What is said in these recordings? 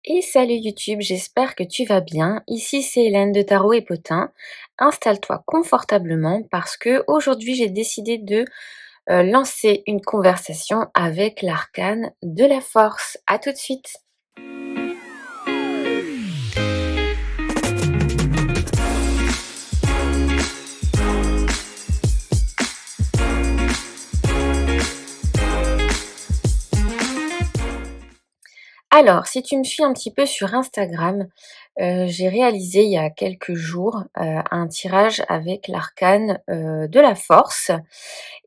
Et salut YouTube, j'espère que tu vas bien. Ici c'est Hélène de Tarot et Potin. Installe-toi confortablement parce que aujourd'hui j'ai décidé de lancer une conversation avec l'arcane de la force. À tout de suite. Alors, si tu me suis un petit peu sur Instagram, j'ai réalisé il y a quelques jours un tirage avec l'arcane de la force.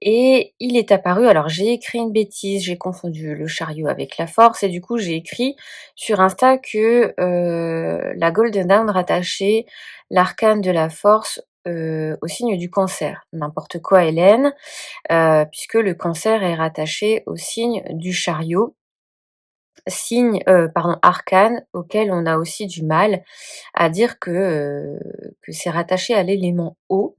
Et il est apparu, alors j'ai écrit une bêtise, j'ai confondu le chariot avec la force et du coup j'ai écrit sur Insta que la Golden Dawn rattachait l'arcane de la force au signe du cancer. N'importe quoi Hélène, puisque le cancer est rattaché au signe du chariot, arcane auquel on a aussi du mal à dire que c'est rattaché à l'élément eau.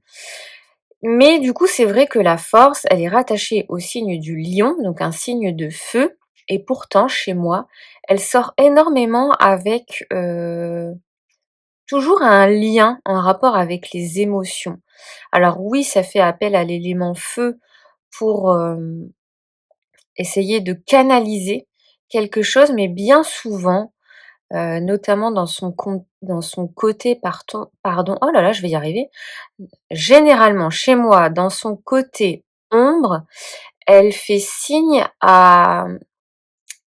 Mais du coup, c'est vrai que la force, elle est rattachée au signe du lion, donc un signe de feu. Et pourtant, chez moi, elle sort énormément avec toujours un lien en rapport avec les émotions. Alors oui, ça fait appel à l'élément feu pour essayer de canaliser quelque chose, mais bien souvent, notamment dans son côté pardon, oh là là, je vais y arriver. Généralement, chez moi, dans son côté ombre, elle fait signe à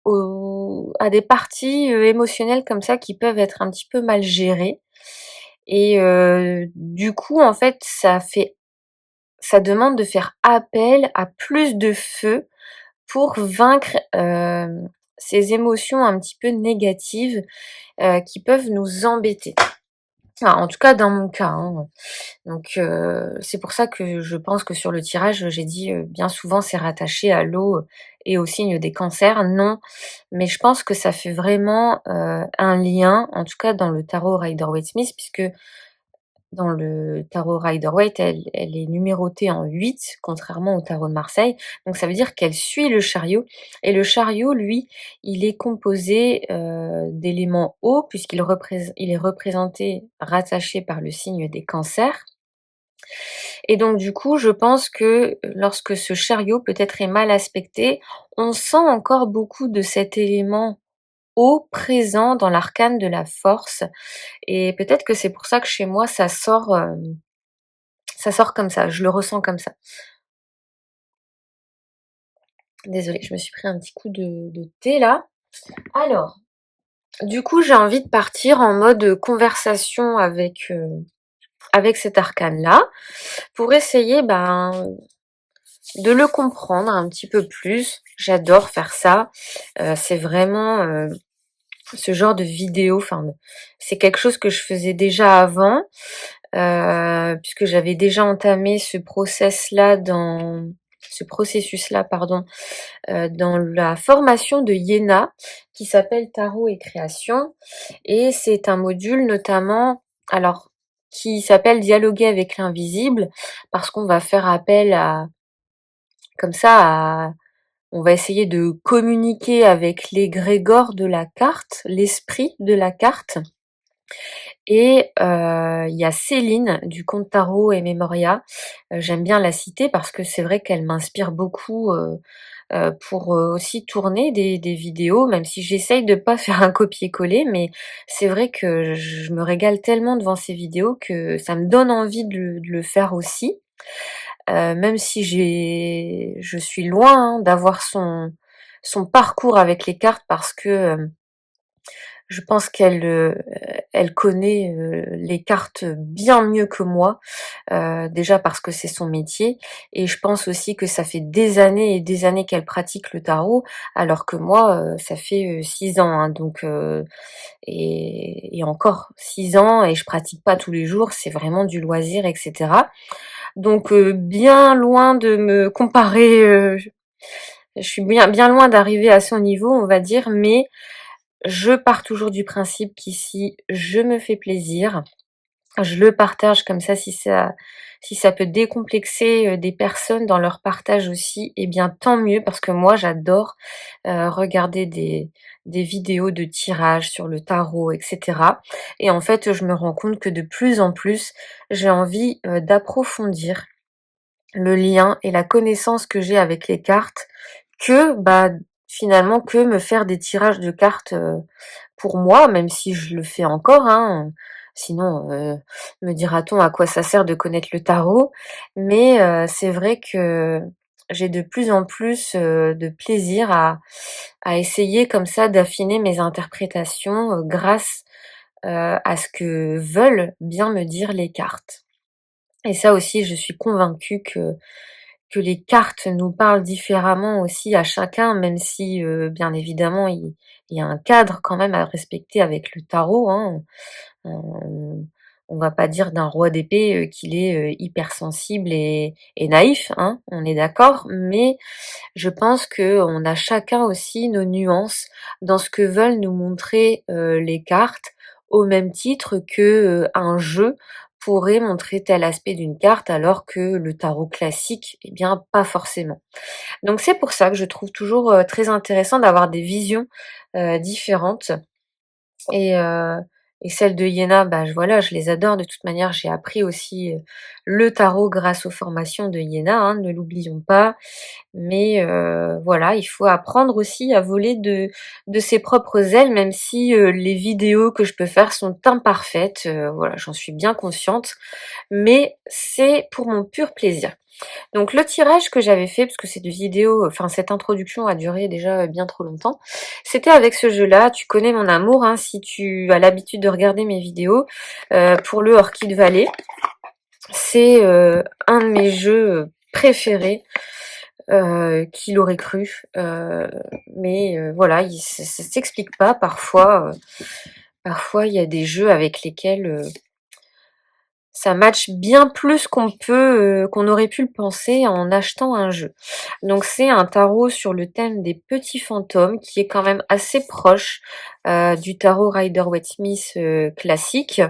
des parties, émotionnelles comme ça qui peuvent être un petit peu mal gérées et du coup, en fait, ça demande de faire appel à plus de feu pour vaincre, ces émotions un petit peu négatives, qui peuvent nous embêter. Enfin, en tout cas dans mon cas, hein. Donc c'est pour ça que je pense que sur le tirage, j'ai dit, bien souvent c'est rattaché à l'eau et au signe des cancers. Non, mais je pense que ça fait vraiment, un lien, en tout cas dans le tarot Rider-Waite-Smith, puisque dans le tarot Rider-Waite, elle est numérotée en 8, contrairement au tarot de Marseille. Donc ça veut dire qu'elle suit le chariot et le chariot, lui, il est composé, d'éléments eau il est représenté, rattaché par le signe des cancers et donc du coup, je pense que lorsque ce chariot peut-être est mal aspecté, on sent encore beaucoup de cet élément eau présent dans l'arcane de la force et peut-être que c'est pour ça que chez moi ça sort comme ça, je le ressens comme ça. Désolée, je me suis pris un petit coup de thé là. Alors, du coup, j'ai envie de partir en mode conversation avec cet arcane-là pour essayer, de le comprendre un petit peu plus. J'adore faire ça. C'est vraiment, ce genre de vidéo, c'est quelque chose que je faisais déjà avant, puisque j'avais déjà entamé ce processus-là, pardon, dans la formation de Yéna qui s'appelle Tarot et création et c'est un module notamment alors qui s'appelle Dialoguer avec l'invisible parce qu'on va faire appel à comme ça à on va essayer de communiquer avec l'égrégore de la carte, l'esprit de la carte et il y a Céline du compte Tarot et Memoria, j'aime bien la citer parce que c'est vrai qu'elle m'inspire beaucoup, pour, aussi tourner des vidéos, même si j'essaye de pas faire un copier-coller, mais c'est vrai que je me régale tellement devant ces vidéos que ça me donne envie de le faire aussi. Même si je suis loin, hein, d'avoir son parcours avec les cartes parce que, je pense elle connaît, les cartes bien mieux que moi, déjà parce que c'est son métier et je pense aussi que ça fait des années et des années qu'elle pratique le tarot, alors que moi, ça fait, 6 ans, hein, donc et encore 6 ans et je pratique pas tous les jours, c'est vraiment du loisir et cetera. Donc bien loin de me comparer, je suis bien loin d'arriver à son niveau, on va dire, mais je pars toujours du principe qu'ici, je me fais plaisir Je le partage comme ça, si ça peut décomplexer, des personnes dans leur partage aussi, eh bien tant mieux parce que moi j'adore, regarder des vidéos de tirage sur le tarot et cetera et en fait, je me rends compte que de plus en plus, j'ai envie, d'approfondir le lien et la connaissance que j'ai avec les cartes que, bah, finalement, que me faire des tirages de cartes, pour moi, même si je le fais encore, hein. Sinon, me dira-t-on à quoi ça sert de connaître le tarot? Mais, c'est vrai que j'ai de plus en plus, de plaisir à essayer comme ça d'affiner mes interprétations, grâce, à ce que veulent bien me dire les cartes. Et ça aussi, je suis convaincue que les cartes nous parlent différemment aussi à chacun, même si, bien évidemment, il y a un cadre quand même à respecter avec le tarot, hein. On on va pas dire d'un roi d'épée, qu'il est, hypersensible et naïf, hein, on est d'accord? Mais je pense qu'on a chacun aussi nos nuances dans ce que veulent nous montrer, les cartes, au même titre que, un jeu pourrait montrer tel aspect d'une carte alors que le tarot classique, eh bien pas forcément. Donc c'est pour ça que je trouve toujours, très intéressant d'avoir des visions, différentes et heu et celles de Iéna, bah, je les adore. De toute manière, j'ai appris aussi, le tarot grâce aux formations de Iéna, hein, ne l'oublions pas. Mais voilà, il faut apprendre aussi à voler de ses propres ailes, même si, les vidéos que je peux faire sont imparfaites, voilà, j'en suis bien consciente, mais c'est pour mon pur plaisir. Donc le tirage que j'avais fait, parce que cette vidéo, enfin cette introduction a duré déjà bien trop longtemps, c'était avec ce jeu-là. Tu connais mon amour, hein, si tu as l'habitude de regarder mes vidéos, pour le Orchid Valley. C'est, un de mes jeux, préférés. Qui l'aurait cru? Mais voilà, ça s'explique pas parfois, parfois il y a des jeux avec lesquels, ça match bien plus qu'on aurait pu le penser en achetant un jeu. Donc c'est un tarot sur le thème des petits fantômes qui est quand même assez proche, du tarot Rider-Waite-Smith, classique.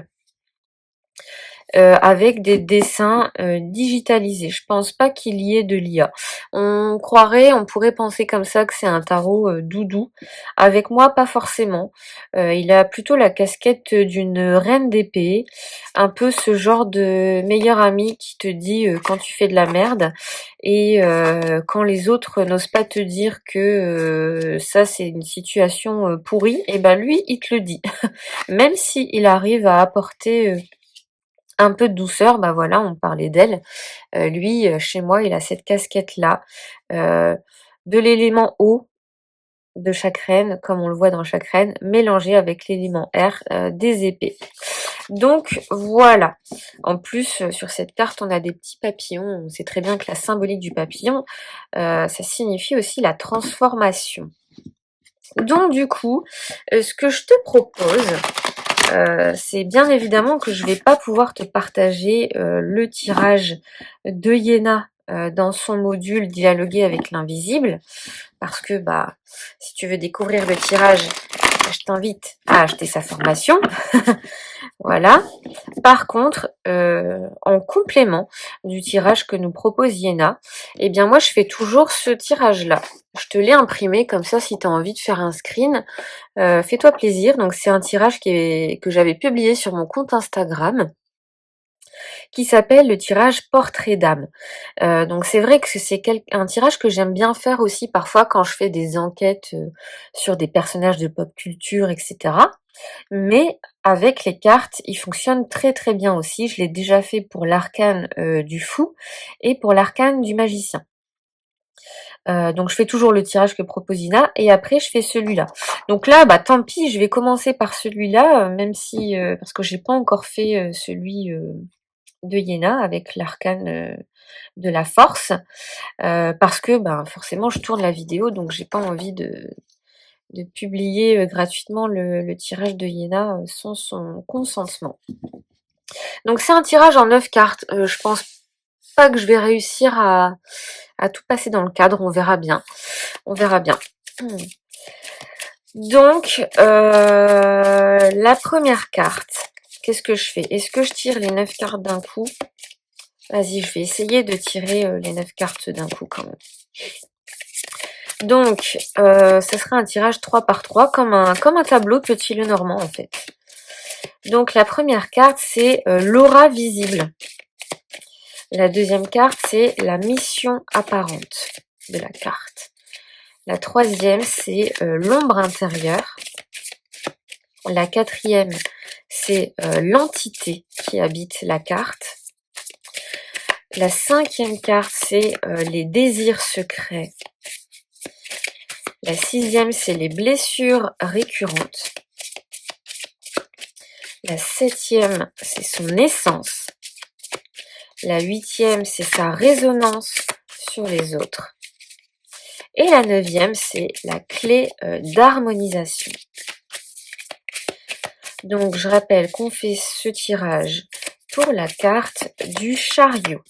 Avec des dessins, digitalisés. Je pense pas qu'il y ait de l'IA. On pourrait penser comme ça que c'est un tarot, doudou. Avec moi, pas forcément. Il a plutôt la casquette d'une reine d'épée, un peu ce genre de meilleur ami qui te dit, quand tu fais de la merde et quand les autres n'osent pas te dire que, ça c'est une situation, pourrie et ben lui, il te le dit. Même s'il arrive à apporter, un peu de douceur, bah voilà, on parlait d'elle. Lui, chez moi, il a cette casquette-là, heu, de l'élément eau de chaque reine, comme on le voit dans chaque reine, mélangé avec l'élément air, des épées. Donc voilà. En plus, sur cette carte, on a des petits papillons. On sait très bien que la symbolique du papillon, ça signifie aussi la transformation. Donc du coup, ce que je te propose, c'est bien évidemment que je vais pas pouvoir te partager, le tirage de Iéna, dans son module Dialoguer avec l'invisible parce que, bah, si tu veux découvrir le tirage, je t'invite à acheter sa formation. Voilà. Par contre, en complément du tirage que nous propose Iéna, eh bien moi je fais toujours ce tirage-là. Je te l'ai imprimé comme ça si tu as envie de faire un screen, fais-toi plaisir. Donc c'est un tirage que j'avais publié sur mon compte Instagram qui s'appelle le tirage Portrait d'âme. Donc c'est vrai que c'est un tirage que j'aime bien faire aussi parfois quand je fais des enquêtes, sur des personnages de pop culture et cetera. Mais avec les cartes, il fonctionne très, très bien aussi. Je l'ai déjà fait pour l'arcane, du fou et pour l'arcane du magicien. Donc je fais toujours le tirage que propose Ina et après je fais celui-là. Donc là, bah, tant pis, je vais commencer par celui-là, même si, parce que j'ai pas encore fait, celui, de Iéna avec l'arcane, de la force, parce que, ben, forcément je tourne la vidéo donc j'ai pas envie de publier, gratuitement le tirage de Iéna, sans son consentement. Donc c'est un tirage en 9 cartes, je pense pas que je vais réussir à tout passer dans le cadre, on verra bien. On verra bien. Donc, la première carte, qu'est-ce que je fais? Est-ce que je tire les 9 cartes d'un coup? Vas-y, je vais essayer de tirer les 9 cartes d'un coup quand même. Donc, ce sera un tirage 3 par 3, comme un tableau Petit Lenormand en fait. Donc la première carte, c'est l'aura visible. La deuxième carte, c'est la mission apparente de la carte. La troisième, c'est l'ombre intérieure. La quatrième, c'est l'entité qui habite la carte. La cinquième carte, c'est les désirs secrets. La sixième, c'est les blessures récurrentes. La septième, c'est son essence. La huitième, c'est sa résonance sur les autres. Et la neuvième, c'est la clé d'harmonisation. Donc, je rappelle qu'on fait ce tirage pour la carte du chariot.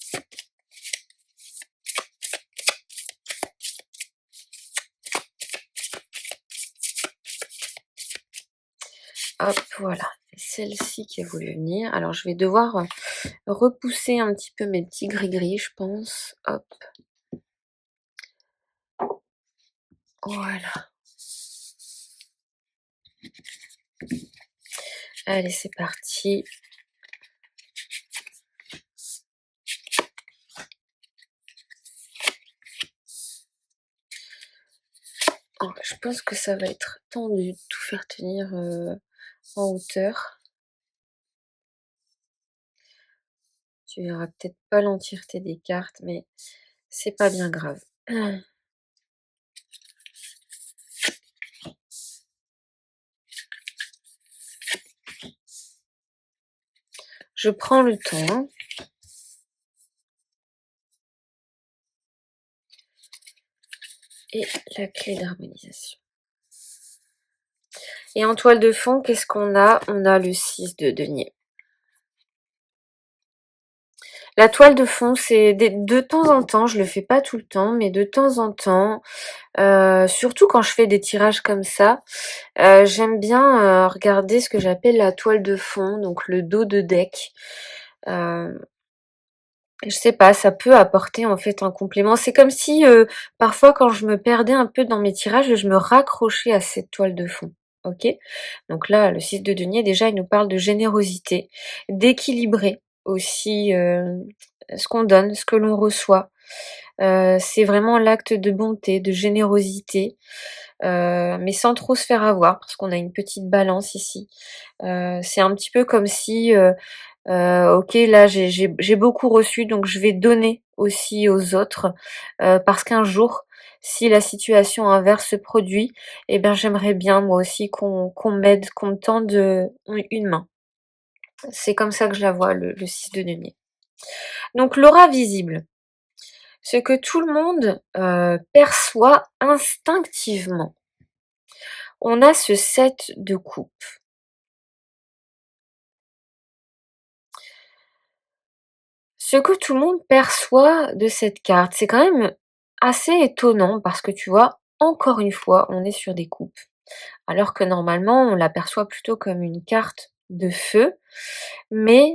Hop, voilà. Celle-ci qui a voulu venir. Alors, je vais devoir repousser un petit peu mes petits gris-gris, je pense. Hop. Voilà. Allez, c'est parti. Alors, je pense que ça va être tendu de tout faire tenir en hauteur. Tu verras peut-être pas l'entièreté des cartes, mais c'est pas bien grave. Je prends le temps. Et la clé d'harmonisation. Et en toile de fond, qu'est-ce qu'on a? On a le 6 de denier. La toile de fond, c'est de temps en temps, je le fais pas tout le temps, mais de temps en temps, surtout quand je fais des tirages comme ça, j'aime bien regarder ce que j'appelle la toile de fond, donc le dos de deck. Je sais pas, ça peut apporter en fait un complément. C'est comme si parfois quand je me perdais un peu dans mes tirages, je me raccrochais à cette toile de fond. Ok? Donc là, le 6 de denier, déjà, il nous parle de générosité, d'équilibrer aussi ce qu'on donne, ce que l'on reçoit. C'est vraiment l'acte de bonté, de générosité, mais sans trop se faire avoir, parce qu'on a une petite balance ici. C'est un petit peu comme si OK, là, j'ai beaucoup reçu, donc je vais donner aussi aux autres, parce qu'un jour, si la situation inverse se produit, eh bien, j'aimerais bien moi aussi qu'on m'aide, qu'on me tende, une main. C'est comme ça que je la vois, le 6 de denier. Donc l'aura visible, ce que tout le monde, perçoit instinctivement. On a ce 7 de coupe. Ce que tout le monde perçoit de cette carte, c'est quand même assez étonnant parce que tu vois, encore une fois, on est sur des coupes. Alors que normalement, on l'aperçoit plutôt comme une carte de feu, mais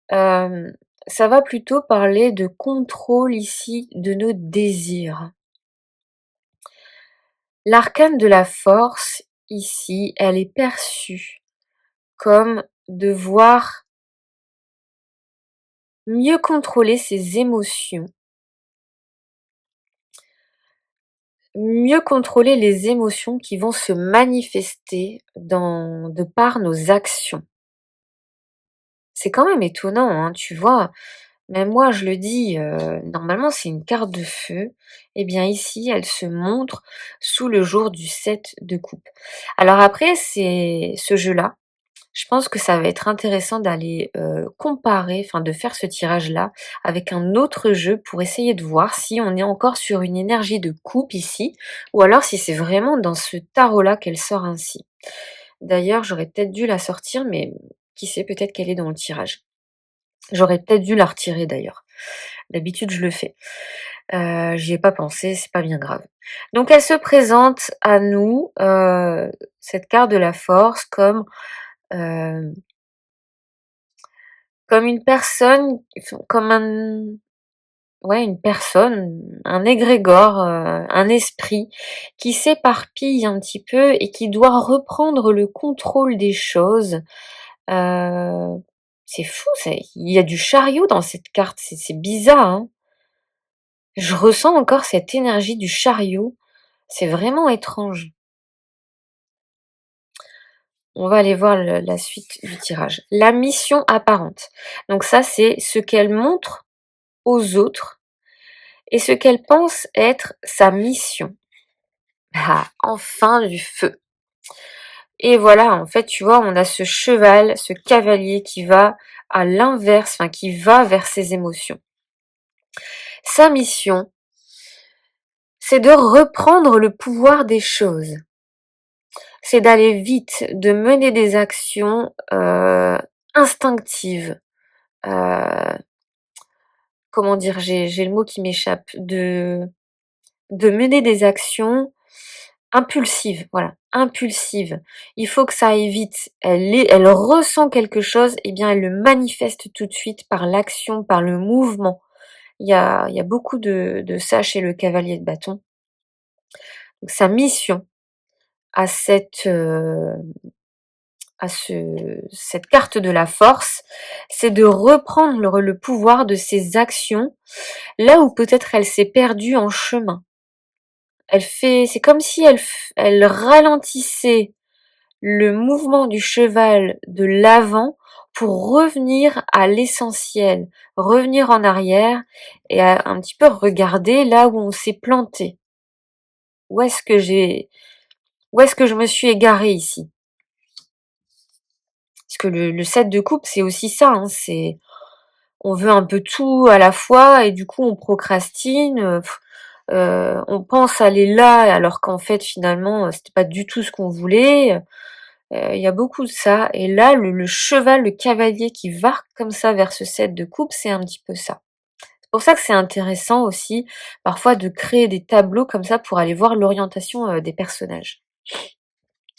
ça va plutôt parler de contrôle ici de nos désirs. L'arcane de la force, ici, elle est perçue comme devoir mieux contrôler ses émotions. Mieux contrôler les émotions qui vont se manifester de par nos actions. C'est quand même étonnant, hein, tu vois? Même moi je le dis, normalement c'est une carte de feu, et bien ici elle se montre sous le jour du 7 de coupe. Alors après c'est ce jeu-là, je pense que ça va être intéressant d'aller, comparer, enfin de faire ce tirage-là avec un autre jeu pour essayer de voir si on est encore sur une énergie de coupe ici, ou alors si c'est vraiment dans ce tarot-là qu'elle sort ainsi. D'ailleurs, j'aurais peut-être dû la sortir, mais qui sait, peut-être qu'elle est dans le tirage. J'aurais peut-être dû la retirer d'ailleurs. D'habitude, je le fais. J'y ai pas pensé, c'est pas bien grave. Donc elle se présente à nous, cette carte de la force comme, comme une personne, comme une personne, un égrégore, un esprit qui s'éparpille un petit peu et qui doit reprendre le contrôle des choses. Heu, c'est fou, il y a du chariot dans cette carte, c'est bizarre, hein. Je ressens encore cette énergie du chariot, c'est vraiment étrange. On va aller voir la suite du tirage. La mission apparente. Donc ça, c'est ce qu'elle montre aux autres et ce qu'elle pense être sa mission. Ah, enfin du feu. Et voilà, en fait, tu vois, on a ce cheval, ce cavalier qui va à l'inverse, enfin qui va vers ses émotions. Sa mission, c'est de reprendre le pouvoir des choses. C'est d'aller vite, de mener des actions instinctives. Euh, comment dire, j'ai le mot qui m'échappe. De mener des actions impulsives, voilà, impulsives. Il faut que ça aille vite. Elle ressent quelque chose, et bien elle le manifeste tout de suite par l'action, par le mouvement. Il y a beaucoup de ça chez le cavalier de bâton. Donc sa mission à cette carte de la force, c'est de reprendre le pouvoir de ses actions là où peut-être elle s'est perdue en chemin. C'est comme si elle ralentissait le mouvement du cheval de l'avant pour revenir à l'essentiel, revenir en arrière et un petit peu regarder là où on s'est planté. Où est-ce que je me suis égarée ici? Parce que le 7 de coupe, c'est aussi ça, hein, on veut un peu tout à la fois et du coup on procrastine, on pense aller là alors qu'en fait finalement, c'était pas du tout ce qu'on voulait, il y a beaucoup de ça et là le cheval, le cavalier qui va comme ça vers ce 7 de coupe, c'est un petit peu ça. C'est pour ça que c'est intéressant aussi parfois de créer des tableaux comme ça pour aller voir l'orientation, des personnages.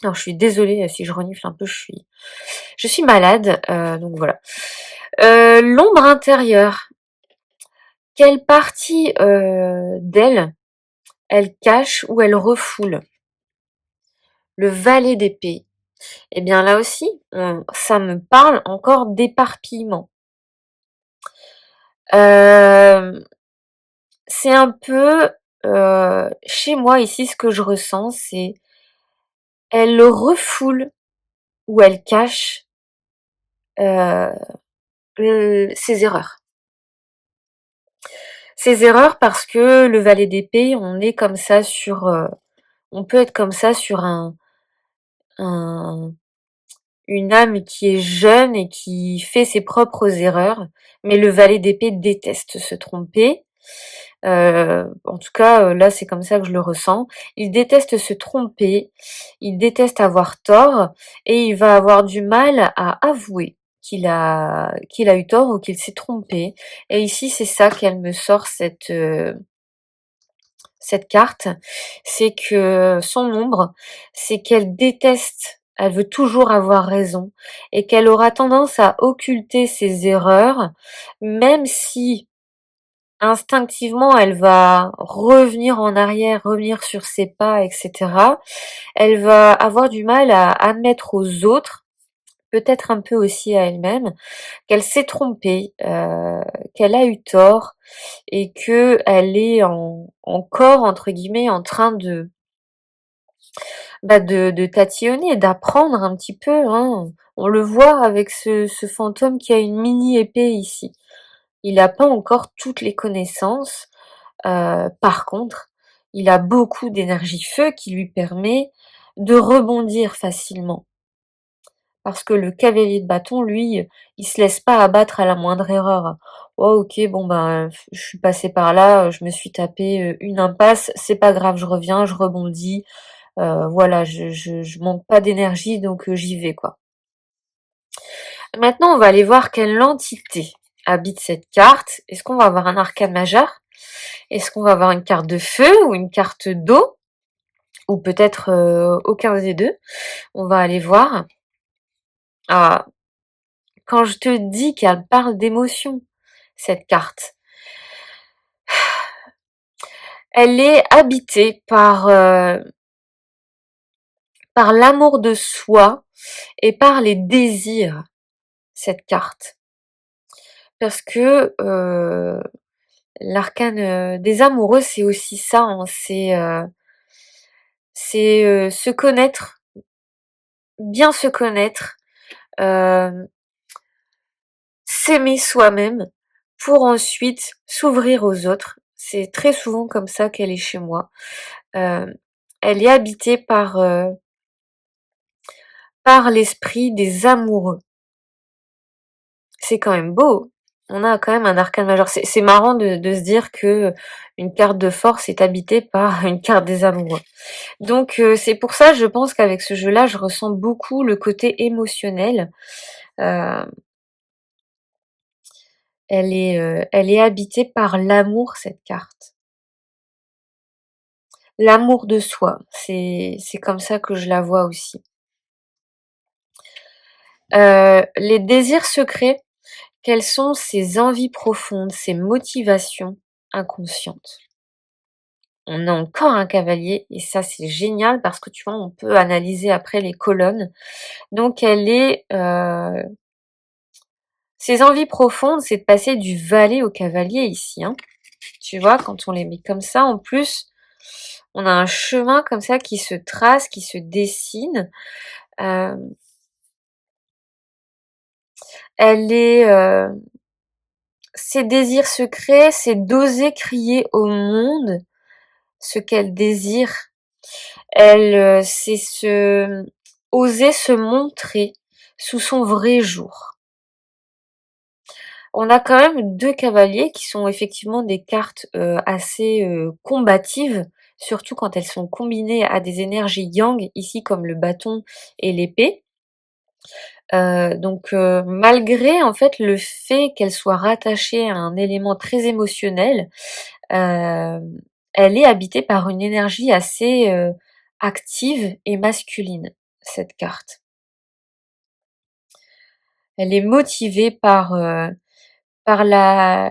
Alors je suis désolée, si je renifle un peu, je suis malade, donc voilà. L'ombre intérieure, quelle partie, d'elle, elle cache ou elle refoule? Le valet d'épée. Eh bien là aussi, ça me parle encore d'éparpillement. Hem, c'est un peu, chez moi ici ce que je ressens, c'est elle refoule ou elle cache, ses erreurs. Ses erreurs parce que le valet d'épée, on peut être comme ça sur un une âme qui est jeune et qui fait ses propres erreurs, mais le valet d'épée déteste se tromper. En tout cas, là, c'est comme ça que je le ressens. Il déteste se tromper, il déteste avoir tort et il va avoir du mal à avouer qu'il a eu tort ou qu'il s'est trompé. Et ici, c'est ça qu'elle me sort cette carte, c'est que son ombre, c'est qu'elle déteste, elle veut toujours avoir raison et qu'elle aura tendance à occulter ses erreurs, même si instinctivement elle va revenir en arrière, revenir sur ses pas, etc. Elle va avoir du mal à admettre aux autres, peut-être un peu aussi à elle-même, qu'elle s'est trompée, qu'elle a eu tort et qu'elle est encore entre guillemets en train de tatillonner, d'apprendre un petit peu, hein. On le voit avec ce fantôme qui a une mini épée ici. Il n'a pas encore toutes les connaissances. Par contre, il a beaucoup d'énergie feu qui lui permet de rebondir facilement. Parce que le cavalier de bâton, lui, il se laisse pas abattre à la moindre erreur. Oh OK, bon ben, je suis passée par là, je me suis tapé, une impasse, c'est pas grave, je reviens, je rebondis, voilà, je manque pas d'énergie donc j'y vais quoi. Maintenant, on va aller voir quelle entité habite cette carte. Est-ce qu'on va avoir un arcane majeur? Est-ce qu'on va avoir une carte de feu ou une carte d'eau? Ou peut-être, aucun des deux? On va aller voir. Ah, quand je te dis qu'elle parle d'émotion, cette carte, elle est habitée par l'amour de soi et par les désirs, cette carte. Parce que l'arcane des amoureux, c'est aussi ça, hein, c'est se connaître, bien se connaître, euh, s'aimer soi-même pour ensuite s'ouvrir aux autres. C'est très souvent comme ça qu'elle est chez moi. Euh, Elle est habitée par l'esprit des amoureux. C'est quand même beau. On a quand même un arcane majeur. C'est marrant de se dire que une carte de force est habitée par une carte des amoureux. Donc c'est pour ça, je pense qu'avec ce jeu-là, je ressens beaucoup le côté émotionnel. Euh, elle est habitée par l'amour, cette carte. L'amour de soi. C'est comme ça que je la vois aussi. Les désirs secrets, quelles sont ses envies profondes, ses motivations inconscientes? On a encore un cavalier et ça c'est génial parce que tu vois, on peut analyser après les colonnes. Donc ses envies profondes, c'est de passer du valet au cavalier ici, hein. Tu vois, quand on les met comme ça, en plus, on a un chemin comme ça qui se trace, qui se dessine. Euh, elle est, Ses désirs secrets, c'est d'oser crier au monde ce qu'elle désire. C'est oser se montrer sous son vrai jour. On a quand même deux cavaliers qui sont effectivement des cartes assez combatives, surtout quand elles sont combinées à des énergies yang, ici comme le bâton et l'épée. Donc malgré en fait le fait qu'elle soit rattachée à un élément très émotionnel, euh, elle est habitée par une énergie assez active et masculine, cette carte. Elle est motivée par la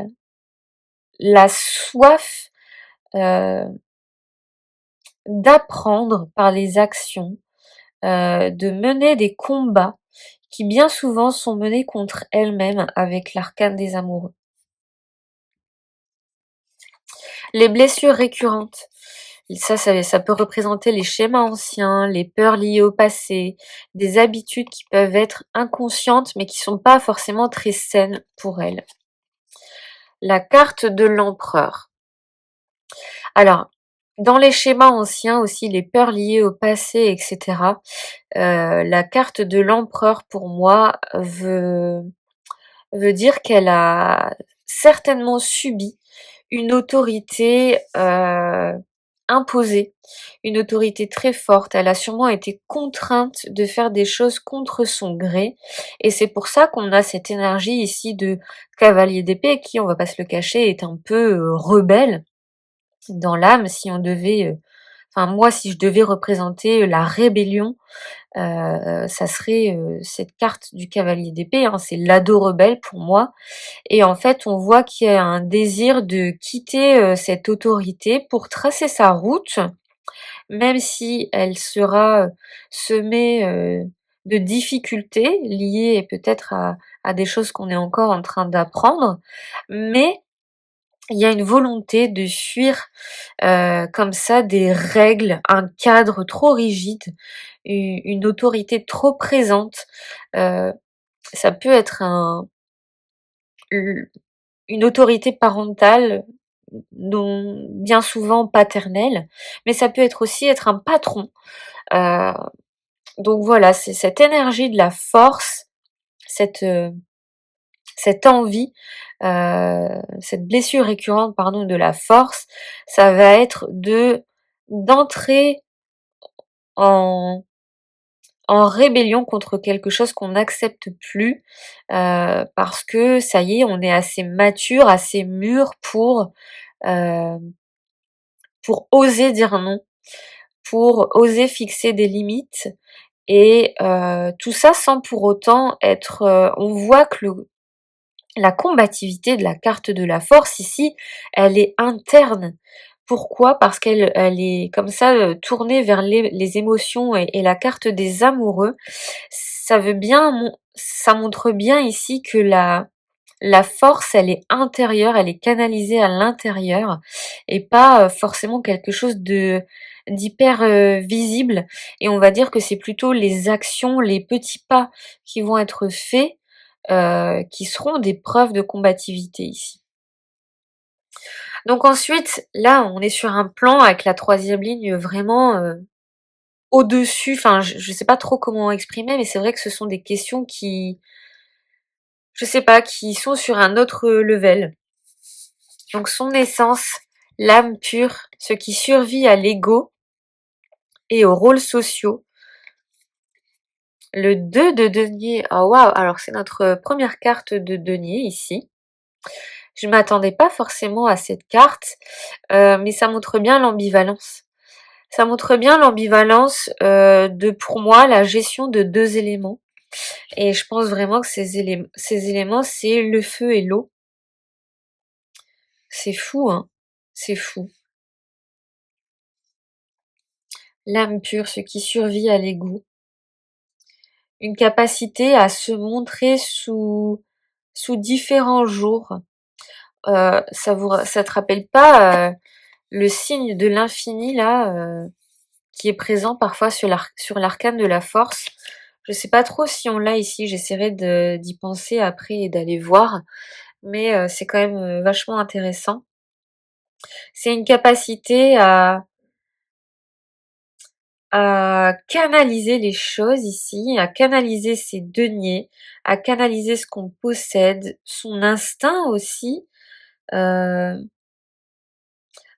soif euh, d'apprendre par les actions, de mener des combats qui bien souvent sont menés contre elle-même avec l'arcane des amoureux. Les blessures récurrentes. Ça peut représenter les schémas anciens, les peurs liées au passé, des habitudes qui peuvent être inconscientes mais qui sont pas forcément très saines pour elle. La carte de l'empereur. Alors, dans les schémas anciens aussi, les peurs liées au passé, etc., la carte de l'empereur pour moi veut dire qu'elle a certainement subi une autorité imposée, une autorité très forte. Elle a sûrement été contrainte de faire des choses contre son gré. Et c'est pour ça qu'on a cette énergie ici de cavalier d'épée qui, on va pas se le cacher, est un peu rebelle dans l'âme. Si on devait, enfin moi, si je devais représenter la rébellion, ça serait cette carte du cavalier d'épée, hein, c'est l'ado rebelle pour moi. Et en fait, on voit qu'il y a un désir de quitter cette autorité pour tracer sa route, même si elle sera semée de difficultés liées peut-être à des choses qu'on est encore en train d'apprendre, mais il y a une volonté de fuir comme ça des règles, un cadre trop rigide, une autorité trop présente. Euh, Ça peut être une autorité parentale, dont bien souvent paternelle, mais ça peut être aussi être un patron. Euh, donc voilà, c'est cette énergie de la force, cette, euh, cette envie, cette blessure récurrente, pardon, de la force, ça va être d'entrer en en rébellion contre quelque chose qu'on n'accepte plus, parce que ça y est, on est assez mature, assez mûr heu, pour oser dire non, pour oser fixer des limites et tout ça sans pour autant être, on voit que la combativité de la carte de la force ici, elle est interne. Pourquoi? Parce qu'elle est comme ça, tournée vers les émotions et la carte des amoureux. Ça montre bien ici que la force, elle est intérieure, elle est canalisée à l'intérieur et pas, forcément quelque chose d'hyper, visible, et on va dire que c'est plutôt les actions, les petits pas qui vont être faits, qui seront des preuves de combativité ici. Donc ensuite, là, on est sur un plan avec la troisième ligne vraiment, au-dessus, enfin je sais pas trop comment exprimer, mais c'est vrai que ce sont des questions qui, je sais pas, qui sont sur un autre level. Donc son essence, l'âme pure, ce qui survit à l'ego et aux rôles sociaux. Le 2 de denier, oh waouh, alors c'est notre première carte de denier ici. Je m'attendais pas forcément à cette carte, mais ça montre bien l'ambivalence. Ça montre bien l'ambivalence, de, pour moi, la gestion de 2 éléments, et je pense vraiment que ces éléments, c'est le feu et l'eau. C'est fou, hein? C'est fou. L'âme pure, ce qui survit à l'ego. Une capacité à se montrer sous différents jours. Ça te rappelle pas, le signe de l'infini là, qui est présent parfois sur l'arcane de la force? Je sais pas trop si on l'a ici, j'essaierai d'y penser après et d'aller voir, mais c'est quand même, vachement intéressant. C'est une capacité à canaliser les choses ici, à canaliser ses deniers, à canaliser ce qu'on possède, son instinct aussi, heu,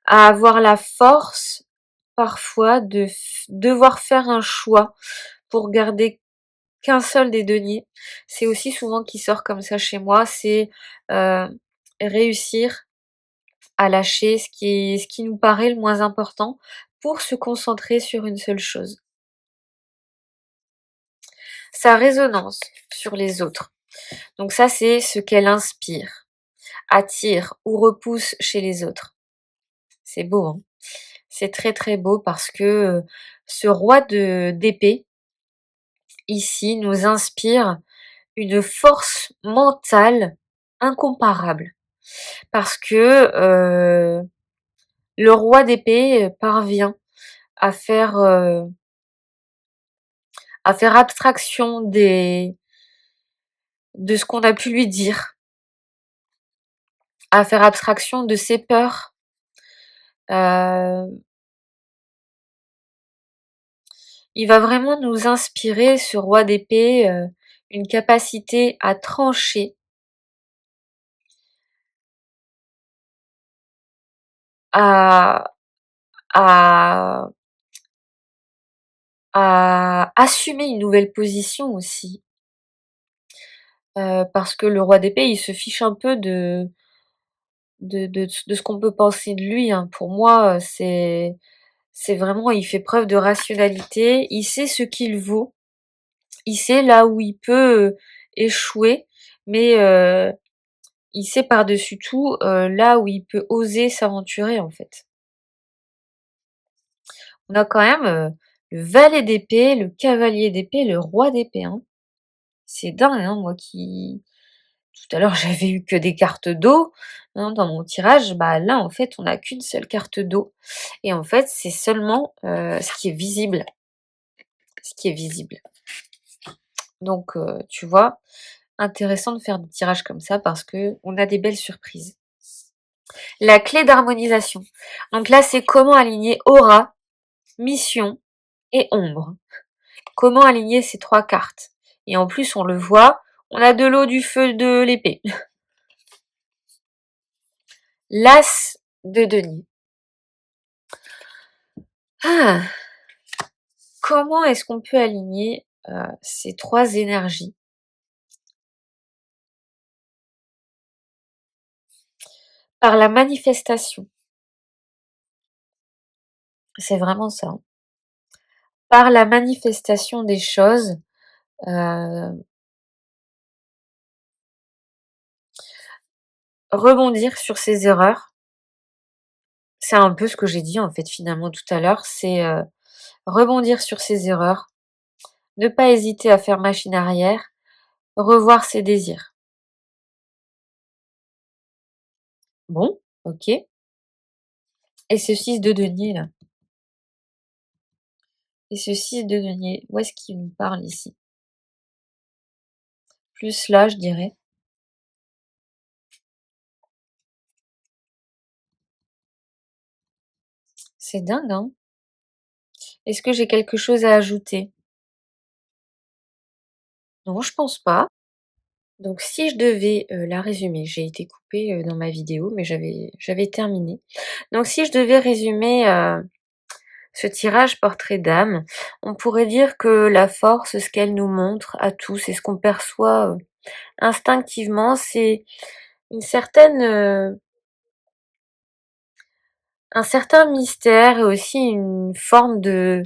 à avoir la force parfois de devoir faire un choix pour garder qu'un seul des deniers. C'est aussi souvent qui sort comme ça chez moi, c'est, heu, réussir à lâcher ce qui nous paraît le moins important pour se concentrer sur une seule chose. Sa résonance sur les autres. Donc ça, c'est ce qu'elle inspire, attire ou repousse chez les autres. C'est beau, hein. C'est très très beau parce que ce roi de d'épée ici nous inspire une force mentale incomparable. Parce que le roi d'épée parvient à faire abstraction de ce qu'on a pu lui dire, à faire abstraction de ses peurs. Euh, il va vraiment nous inspirer, ce roi d'épée, une capacité à trancher, à, à, à assumer une nouvelle position aussi. Parce que le roi d'épée, il se fiche un peu de ce qu'on peut penser de lui, hein. Pour moi, c'est vraiment, il fait preuve de rationalité, il sait ce qu'il vaut, il sait là où il peut, échouer, mais il sait par-dessus tout, là où il peut oser s'aventurer, en fait. On a quand même, le valet d'épée, le cavalier d'épée, le roi d'épée, hein. C'est dingue, hein, moi qui tout à l'heure j'avais eu que des cartes d'eau, hein, dans mon tirage, bah là en fait on a qu'une seule carte d'eau, et en fait c'est seulement, ce qui est visible, ce qui est visible. Donc tu vois, intéressant de faire des tirages comme ça parce que on a des belles surprises. La clé d'harmonisation. Donc là c'est comment aligner aura, mission et ombre. Comment aligner ces 3 cartes? Et en plus on le voit, on a de l'eau, du feu, de l'épée. L'as de denier. Ah! Comment est-ce qu'on peut aligner, ces 3 énergies? Par la manifestation. C'est vraiment ça, hein. par la manifestation des choses, heu, rebondir sur ses erreurs. C'est un peu ce que j'ai dit en fait finalement tout à l'heure, c'est, rebondir sur ses erreurs, ne pas hésiter à faire machine arrière, revoir ses désirs. Bon, OK. Et ce 6 de denier là? Et ce 6 de denier, où est-ce qu'il nous parle ici? Plus là, je dirais. C'est dingue, hein? Est-ce que j'ai quelque chose à ajouter? Non, je pense pas. Donc si je devais, la résumer, j'ai été coupée, dans ma vidéo, mais j'avais terminé. Donc si je devais résumer, ce tirage portrait d'âme, on pourrait dire que la force, ce qu'elle nous montre à tous et ce qu'on perçoit, instinctivement, c'est une certaine, un certain mystère et aussi une forme de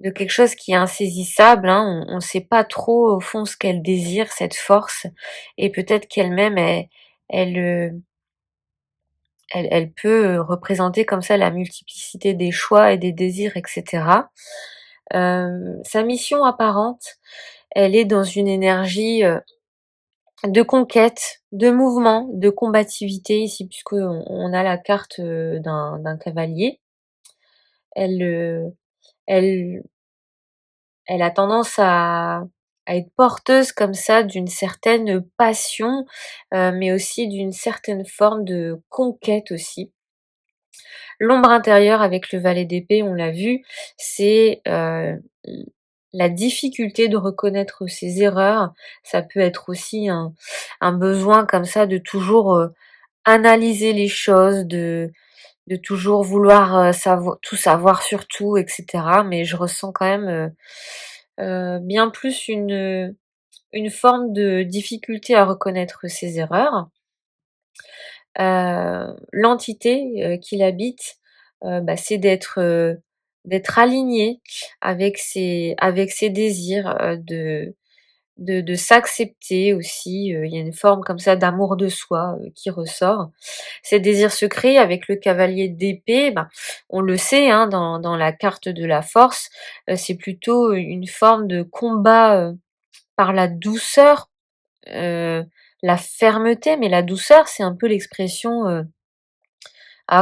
quelque chose qui est insaisissable, hein. On sait pas trop au fond ce qu'elle désire, cette force, et peut-être qu'elle-même elle, elle peut, représenter comme ça la multiplicité des choix et des désirs et cetera. Sa mission apparente, elle est dans une énergie, de conquête, de mouvement, de combativité ici puisqu'on a la carte, d'un cavalier. Elle, elle elle a tendance à être porteuse comme ça d'une certaine passion, mais aussi d'une certaine forme de conquête aussi. L'ombre intérieure avec le valet d'épée, on l'a vu, c'est, la difficulté de reconnaître ses erreurs. Ça peut être aussi un besoin comme ça de toujours, analyser les choses, de toujours vouloir, tout savoir sur tout et cetera. Mais je ressens quand même, bien plus une forme de difficulté à reconnaître ses erreurs. L'entité, qui l'habite, bah, c'est d'être aligné avec ses désirs, de s'accepter aussi, il y a une forme comme ça d'amour de soi, qui ressort. Ces désirs secrets avec le cavalier d'épée, ben, on le sait, hein, dans la carte de la force, c'est plutôt une forme de combat, par la douceur, heu, la fermeté, mais la douceur, c'est un peu l'expression,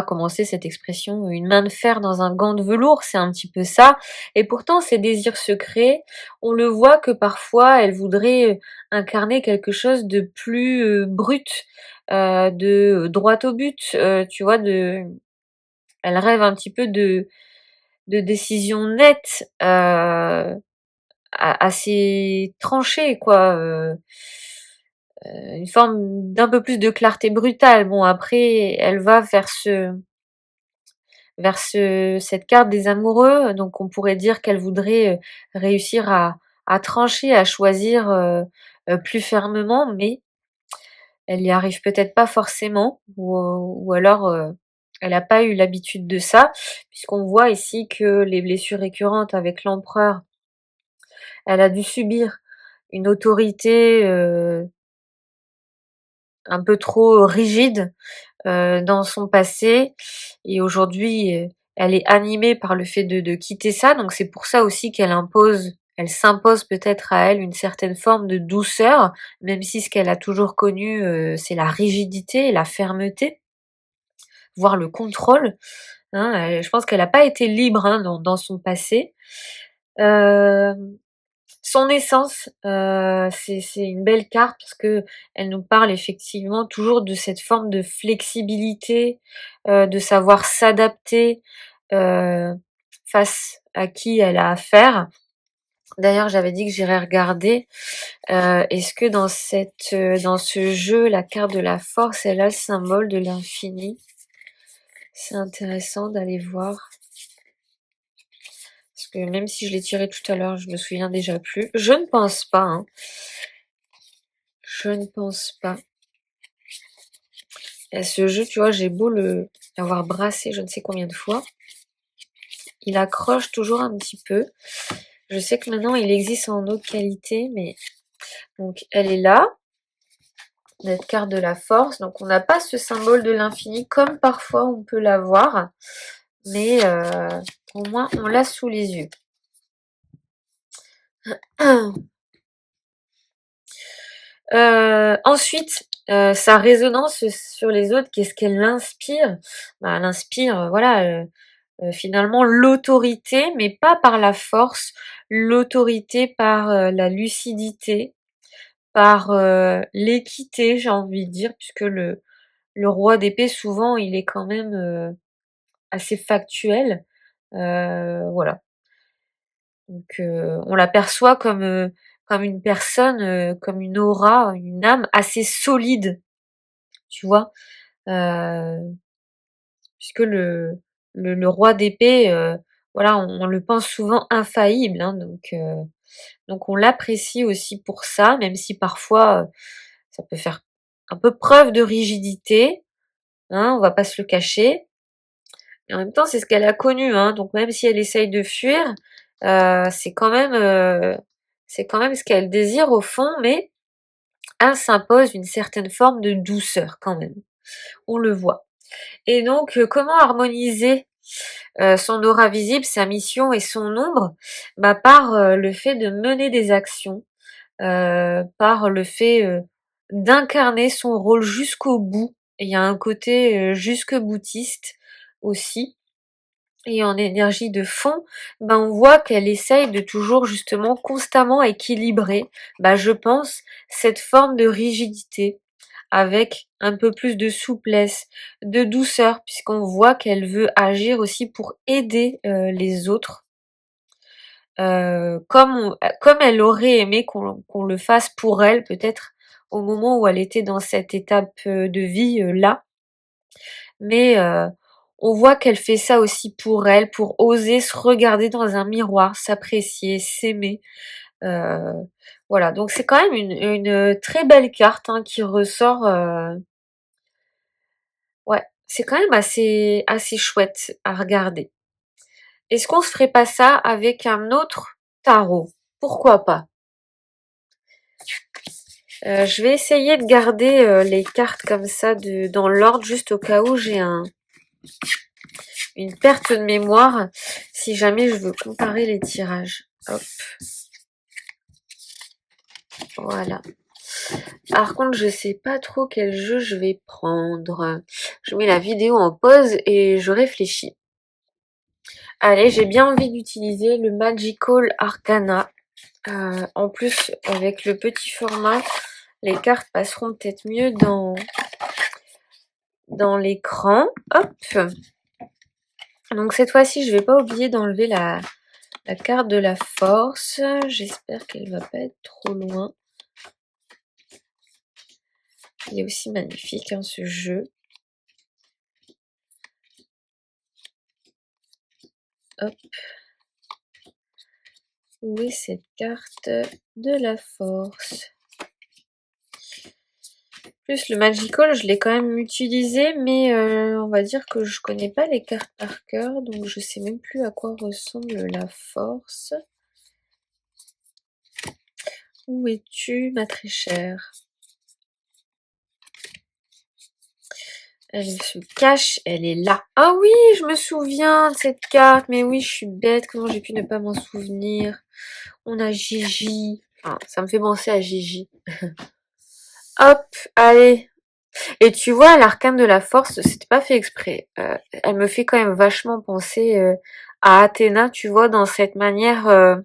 comment c'est cette expression? Une main de fer dans un gant de velours, c'est un petit peu ça, et pourtant ces désirs secrets, on le voit que parfois elle voudrait, incarner quelque chose de plus, brut, de droit au but, tu vois? Elle rêve un petit peu de décisions nettes, assez tranchées quoi, une forme d'un peu plus de clarté brutale. Bon après, elle va vers cette carte des amoureux, donc on pourrait dire qu'elle voudrait, réussir à trancher, à choisir, plus fermement, mais elle y arrive peut-être pas forcément ou alors, elle a pas eu l'habitude de ça, puisqu'on voit ici que les blessures récurrentes avec l'empereur, elle a dû subir une autorité, un peu trop rigide, dans son passé, et aujourd'hui, elle est animée par le fait de quitter ça, donc c'est pour ça aussi elle s'impose peut-être à elle une certaine forme de douceur, même si ce qu'elle a toujours connu, c'est la rigidité et la fermeté, voire le contrôle, hein. Je pense qu'elle a pas été libre, hein, dans son passé. Hem Son essence, c'est une belle carte parce qu'elle nous parle effectivement toujours de cette forme de flexibilité, de savoir s'adapter, heu, face à qui elle a affaire. D'ailleurs, j'avais dit que j'irais regarder, est-ce que dans ce jeu, la carte de la force, elle a le symbole de l'infini? C'est intéressant d'aller voir, parce que même si je l'ai tiré tout à l'heure, je me souviens déjà plus. Je ne pense pas, hein. Je ne pense pas. Et ce jeu, tu vois, j'ai beau l'avoir brassé je ne sais combien de fois, il accroche toujours un petit peu. Je sais que maintenant il existe en autre qualité, mais donc elle est là, notre carte de la force. Donc on n'a pas ce symbole de l'infini comme parfois on peut l'avoir, mais au moins on l'a sous les yeux. Ensuite, sa résonance sur les autres, qu'est-ce qu'elle inspire? Bah, elle inspire, voilà, finalement l'autorité, mais pas par la force, l'autorité par la lucidité, par l'équité, j'ai envie de dire, puisque le roi d'épée, souvent, il est quand même assez factuel. Voilà. Donc, on l'aperçoit comme une personne, comme une aura, une âme assez solide, tu vois. Euh, Puisque le roi d'épée, voilà, on le pense souvent infaillible, hein, donc on l'apprécie aussi pour ça, même si parfois ça peut faire un peu preuve de rigidité, hein, on va pas se le cacher. Et en même temps, c'est ce qu'elle a connu, hein, donc même si elle essaye de fuir, c'est quand même ce qu'elle désire au fond, mais elle s'impose une certaine forme de douceur quand même. On le voit. Et donc, comment harmoniser son aura visible, sa mission et son ombre? Bah, par le fait de mener des actions, par le fait d'incarner son rôle jusqu'au bout. Il y a un côté jusque-boutiste aussi. Et en énergie de fond, ben on voit qu'elle essaye de toujours justement constamment équilibrer, bah, je pense, cette forme de rigidité avec un peu plus de souplesse, de douceur, puisqu'on voit qu'elle veut agir aussi pour aider les autres, comme elle aurait aimé qu'on le fasse pour elle, peut-être au moment où elle était dans cette étape de vie là. Mais on voit qu'elle fait ça aussi pour elle, pour oser se regarder dans un miroir, s'apprécier, s'aimer. Heu, voilà, donc c'est quand même une très belle carte, hein, qui ressort, ouais, c'est quand même assez chouette à regarder. Est-ce qu'on se ferait pas ça avec un autre tarot? Pourquoi pas? Je vais essayer de garder, les cartes comme ça dans l'ordre, juste au cas où j'ai une perte de mémoire, si jamais je veux comparer les tirages. Hop, voilà. Par contre, je sais pas trop quel jeu je vais prendre. Je mets la vidéo en pause et je réfléchis. Allez, j'ai bien envie d'utiliser le Magical Arcana. En plus, avec le petit format, les cartes passeront peut-être mieux dans l'écran. Hop. Donc cette fois-ci, je vais pas oublier d'enlever la carte de la force. J'espère qu'elle va pas être trop loin. Il est aussi magnifique, hein, ce jeu. Hop. Où est cette carte de la force? Plus le Magical, je l'ai quand même utilisé, mais on va dire que je connais pas les cartes par cœur, donc je sais même plus à quoi ressemble la force. Où es-tu, ma très chère? Elle se cache, elle est là. Ah oui, je me souviens de cette carte, mais oui, je suis bête, comment j'ai pu ne pas m'en souvenir? On a Gigi. Ah, ça me fait penser à Gigi. Hop, allez. Et tu vois, l'arcane de la force, c'était pas fait exprès. Elle me fait quand même vachement penser à Athéna, tu vois, dans cette manière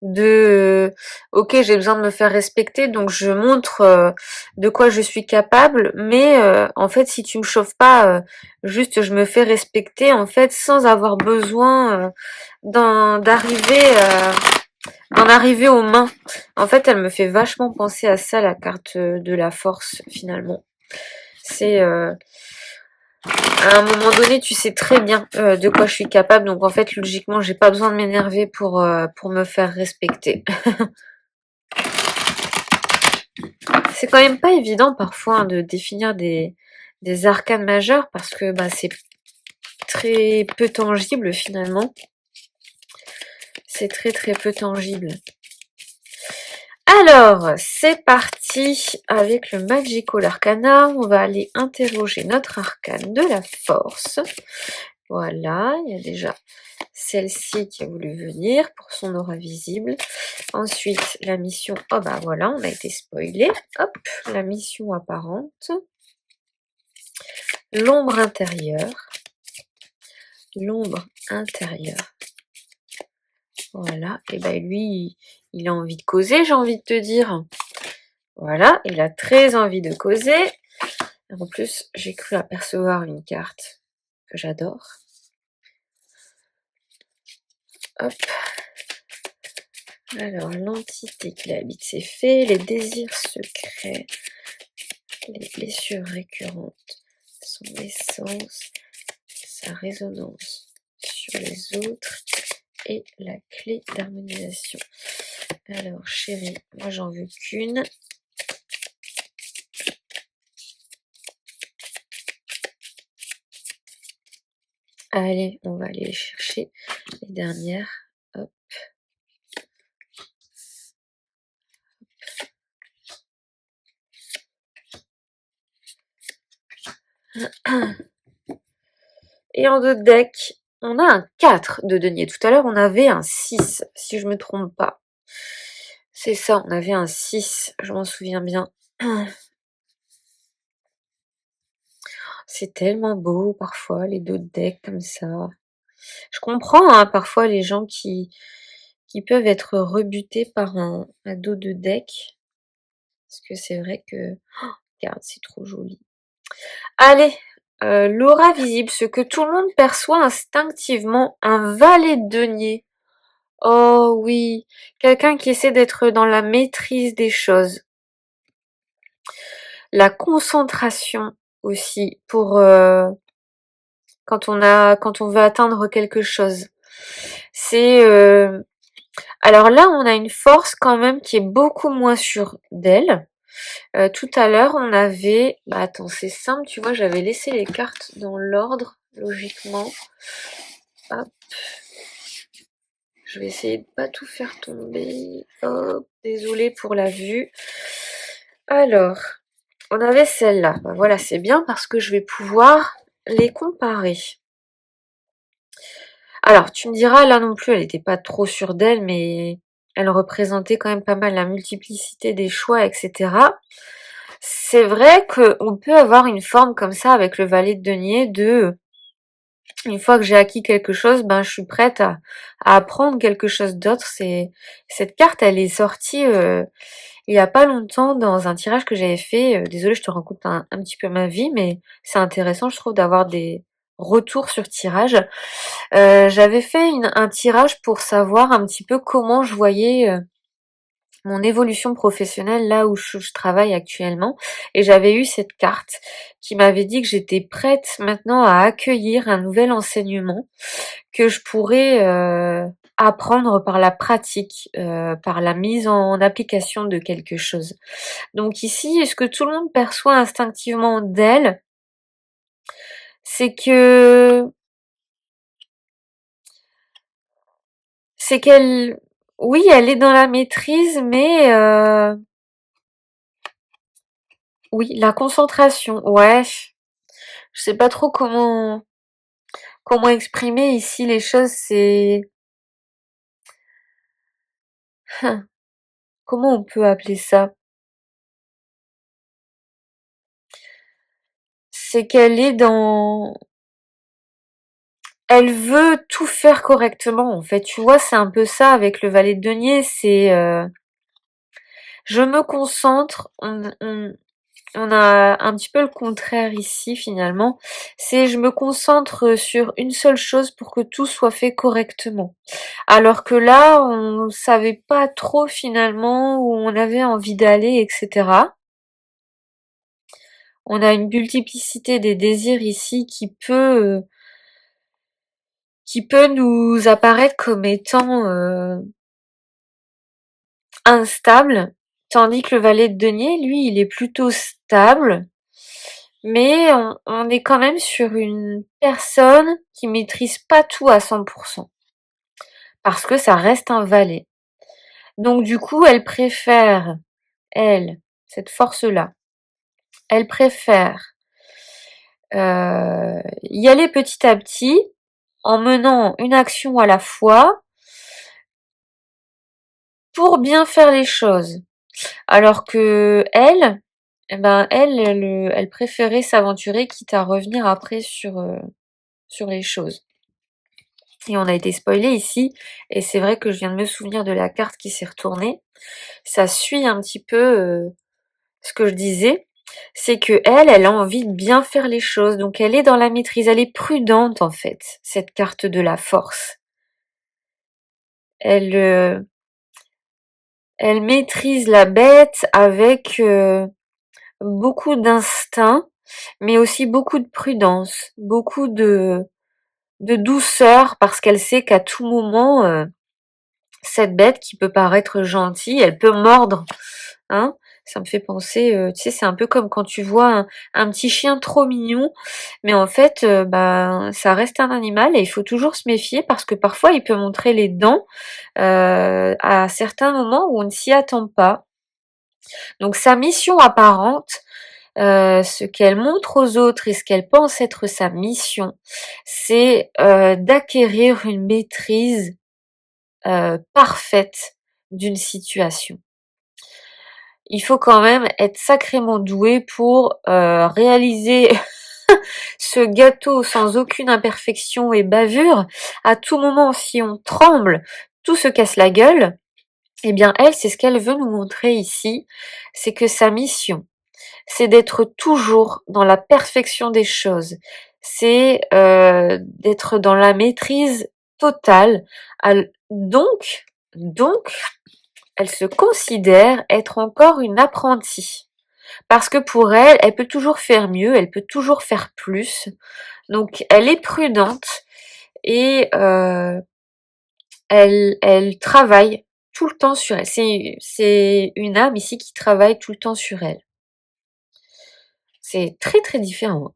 de ok, j'ai besoin de me faire respecter, donc je montre de quoi je suis capable, mais en fait, si tu me chauffes pas, juste je me fais respecter, en fait, sans avoir besoin d'en arriver aux mains. En fait, elle me fait vachement penser à ça, la carte de la force, finalement. C'est à un moment donné, tu sais très bien de quoi je suis capable, donc en fait, logiquement, j'ai pas besoin de m'énerver pour me faire respecter. C'est quand même pas évident parfois, hein, de définir des arcanes majeures parce que bah, c'est très peu tangible finalement. C'est très très peu tangible. Alors, c'est parti avec le Magical Arcana. On va aller interroger notre arcane de la force. Voilà, il y a déjà celle-ci qui a voulu venir pour son aura visible. Ensuite, la mission... Oh bah voilà, on a été spoilé. Hop, la mission apparente. L'ombre intérieure. L'ombre intérieure. Voilà, et ben lui, il a envie de causer, j'ai envie de te dire. Voilà, il a très envie de causer. En plus, j'ai cru apercevoir une carte que j'adore. Hop. Alors, l'entité qui l'habite, c'est fait. Les désirs secrets, les blessures récurrentes, son essence, sa résonance sur les autres et la clé d'harmonisation. Alors, chérie, moi j'en veux qu'une. Allez, on va aller chercher les dernières. Hop. Et en deux decks, on a un 4 de denier. Tout à l'heure, on avait un 6, si je me trompe pas. C'est ça, on avait un 6, je m'en souviens bien. C'est tellement beau, parfois, les dos de deck comme ça. Je comprends, hein, parfois, les gens qui peuvent être rebutés par un dos de deck. Parce que c'est vrai que... Oh, regarde, c'est trop joli. Allez, l'aura visible, ce que tout le monde perçoit instinctivement, un valet de denier. Oh oui, quelqu'un qui essaie d'être dans la maîtrise des choses. La concentration aussi, pour quand on veut atteindre quelque chose. C'est alors là, on a une force quand même qui est beaucoup moins sûre d'elle. Tout à l'heure, on avait... Bah attends, c'est simple, tu vois, j'avais laissé les cartes dans l'ordre, logiquement. Hop. Je vais essayer de pas tout faire tomber. Hop, désolée pour la vue. Alors, on avait celle-là. Bah voilà, c'est bien parce que je vais pouvoir les comparer. Alors, tu me diras, là non plus, elle n'était pas trop sûre d'elle, mais elle représentait quand même pas mal la multiplicité des choix, etc. C'est vrai qu'on peut avoir une forme comme ça avec le valet de denier de une fois que j'ai acquis quelque chose, ben je suis prête à apprendre quelque chose d'autre. Cette carte, elle est sortie il y a pas longtemps dans un tirage que j'avais fait. Désolée, je te raconte un petit peu ma vie, mais c'est intéressant, je trouve, d'avoir des retours sur tirage. J'avais fait un tirage pour savoir un petit peu comment je voyais mon évolution professionnelle là où je travaille actuellement, et j'avais eu cette carte qui m'avait dit que j'étais prête maintenant à accueillir un nouvel enseignement que je pourrais apprendre par la pratique, par la mise en application de quelque chose. Donc ici, ce que tout le monde perçoit instinctivement d'elle, c'est que c'est qu'elle, oui, elle est dans la maîtrise, mais oui, la concentration, ouais. Je sais pas trop comment exprimer ici les choses, c'est... Comment on peut appeler ça? C'est qu'elle est dans... Elle veut tout faire correctement, en fait. Tu vois, c'est un peu ça avec le valet de denier, c'est... je me concentre, on a un petit peu le contraire ici finalement, c'est je me concentre sur une seule chose pour que tout soit fait correctement. Alors que là, on savait pas trop finalement où on avait envie d'aller, etc. On a une multiplicité des désirs ici qui peut nous apparaître comme étant instable, tandis que le valet de denier, lui, il est plutôt stable. mais on est quand même sur une personne qui maîtrise pas tout à 100%, parce que ça reste un valet. Donc du coup, elle, cette force-là, elle préfère y aller petit à petit, en menant une action à la fois, pour bien faire les choses. Alors que elle, eh ben elle préférait s'aventurer quitte à revenir après sur les choses. Et on a été spoilé ici, et c'est vrai que je viens de me souvenir de la carte qui s'est retournée. Ça suit un petit peu ce que je disais, c'est que elle a envie de bien faire les choses, donc elle est dans la maîtrise, elle est prudente en fait, cette carte de la force. Elle, elle maîtrise la bête avec beaucoup d'instinct, mais aussi beaucoup de prudence, beaucoup de douceur, parce qu'elle sait qu'à tout moment, cette bête qui peut paraître gentille, elle peut mordre, hein. Ça me fait penser, tu sais, c'est un peu comme quand tu vois un petit chien trop mignon, mais en fait, ben, ça reste un animal et il faut toujours se méfier parce que parfois il peut montrer les dents, à certains moments où on ne s'y attend pas. Donc sa mission apparente, ce qu'elle montre aux autres et ce qu'elle pense être sa mission, c'est, d'acquérir une maîtrise, parfaite d'une situation. Il faut quand même être sacrément doué pour, réaliser ce gâteau sans aucune imperfection et bavure. À tout moment, si on tremble, tout se casse la gueule. Eh bien elle, c'est ce qu'elle veut nous montrer ici, c'est que sa mission, c'est d'être toujours dans la perfection des choses. C'est, d'être dans la maîtrise totale. Donc, elle se considère être encore une apprentie. Parce que pour elle, elle peut toujours faire mieux, elle peut toujours faire plus. Donc elle est prudente et elle travaille tout le temps sur elle. C'est une âme ici qui travaille tout le temps sur elle. C'est très très différent.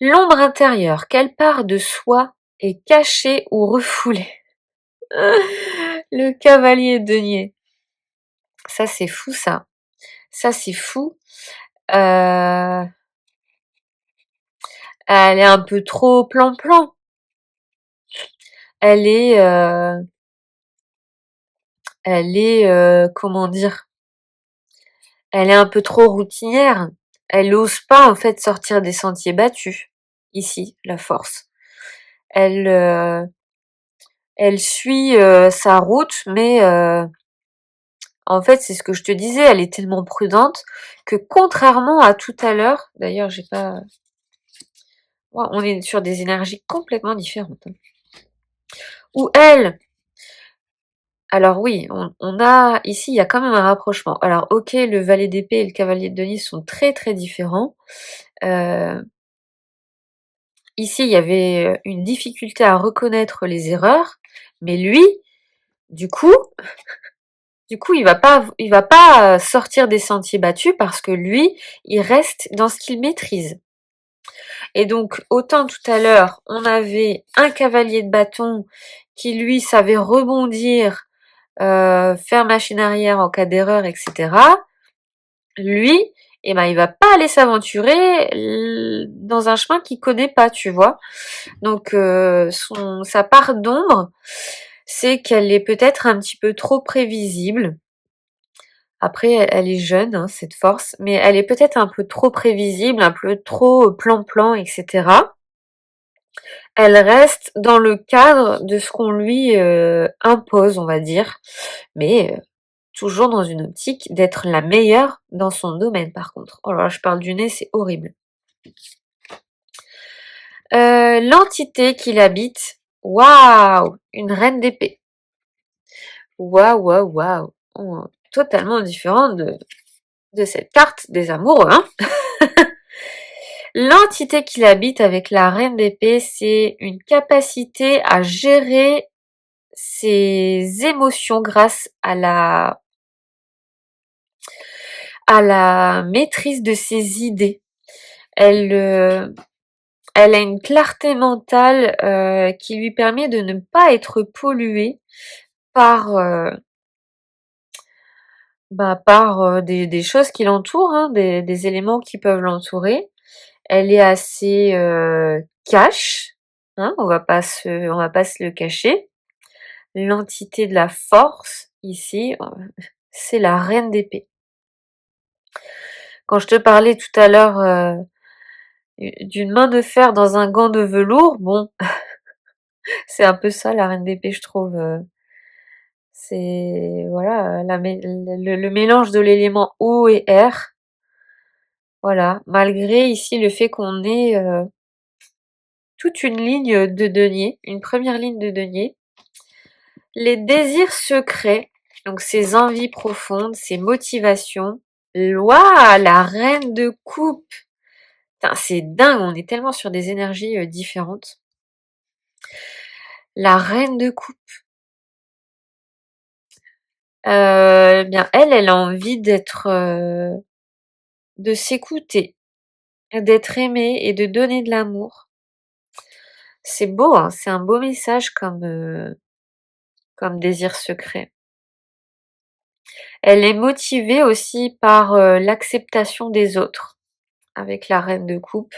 L'ombre intérieure, quelle part de soi est cachée ou refoulée? Le cavalier de denier. Ça c'est fou ça. Ça c'est fou. Euh, Elle est un peu trop plan-plan. Elle est, comment dire? Elle est un peu trop routinière. Elle ose pas en fait sortir des sentiers battus. Ici, la force. Elle, elle suit sa route, mais en fait, c'est ce que je te disais, elle est tellement prudente que contrairement à tout à l'heure, d'ailleurs, j'ai pas, ouais, on est sur des énergies complètement différentes, hein. Où elle, alors oui, on a ici, il y a quand même un rapprochement. Alors OK, le valet d'épée et le cavalier de denier sont très, très différents. Heu, Ici, il y avait, une difficulté à reconnaître les erreurs, mais lui, du coup il va pas sortir des sentiers battus parce que lui, il reste dans ce qu'il maîtrise. Et donc autant tout à l'heure, on avait un cavalier de bâton qui lui savait rebondir, faire machine arrière en cas d'erreur, etc. Lui, eh ben, il va pas aller s'aventurer dans un chemin qu'il connaît pas, tu vois. Donc sa part d'ombre, c'est qu'elle est peut-être un petit peu trop prévisible. Après, elle est jeune, hein, cette force, mais elle est peut-être un peu trop prévisible, un peu trop plan-plan, etc. Elle reste dans le cadre de ce qu'on lui impose, on va dire, mais toujours dans une optique d'être la meilleure dans son domaine par contre. Oh là là, je parle du nez, c'est horrible. L'entité qui l'habite, waouh! Une reine d'épée. Waouh, waouh, waouh! Oh, totalement différent de cette carte des amoureux, hein. L'entité qui l'habite avec la reine d'épée, c'est une capacité à gérer ses émotions grâce à la maîtrise de ses idées. Elle, elle a une clarté mentale qui lui permet de ne pas être polluée par, par des choses qui l'entourent, hein, des éléments qui peuvent l'entourer. Elle est assez cash, hein, on va pas se le cacher. L'entité de la force ici, c'est la reine d'épée. Quand je te parlais tout à l'heure d'une main de fer dans un gant de velours, bon, c'est un peu ça la reine d'épée, je trouve. C'est voilà le mélange de l'élément eau et air. Voilà, malgré ici le fait qu'on ait toute une ligne de denier, une première ligne de denier. Les désirs secrets, donc ces envies profondes, ces motivations. Ouah, la reine de coupe. Putain, c'est dingue, on est tellement sur des énergies différentes. La reine de coupe. Bien elle a envie de s'écouter, d'être aimée et de donner de l'amour. C'est beau, hein, c'est un beau message comme désir secret. Elle est motivée aussi par l'acceptation des autres, avec la reine de coupe.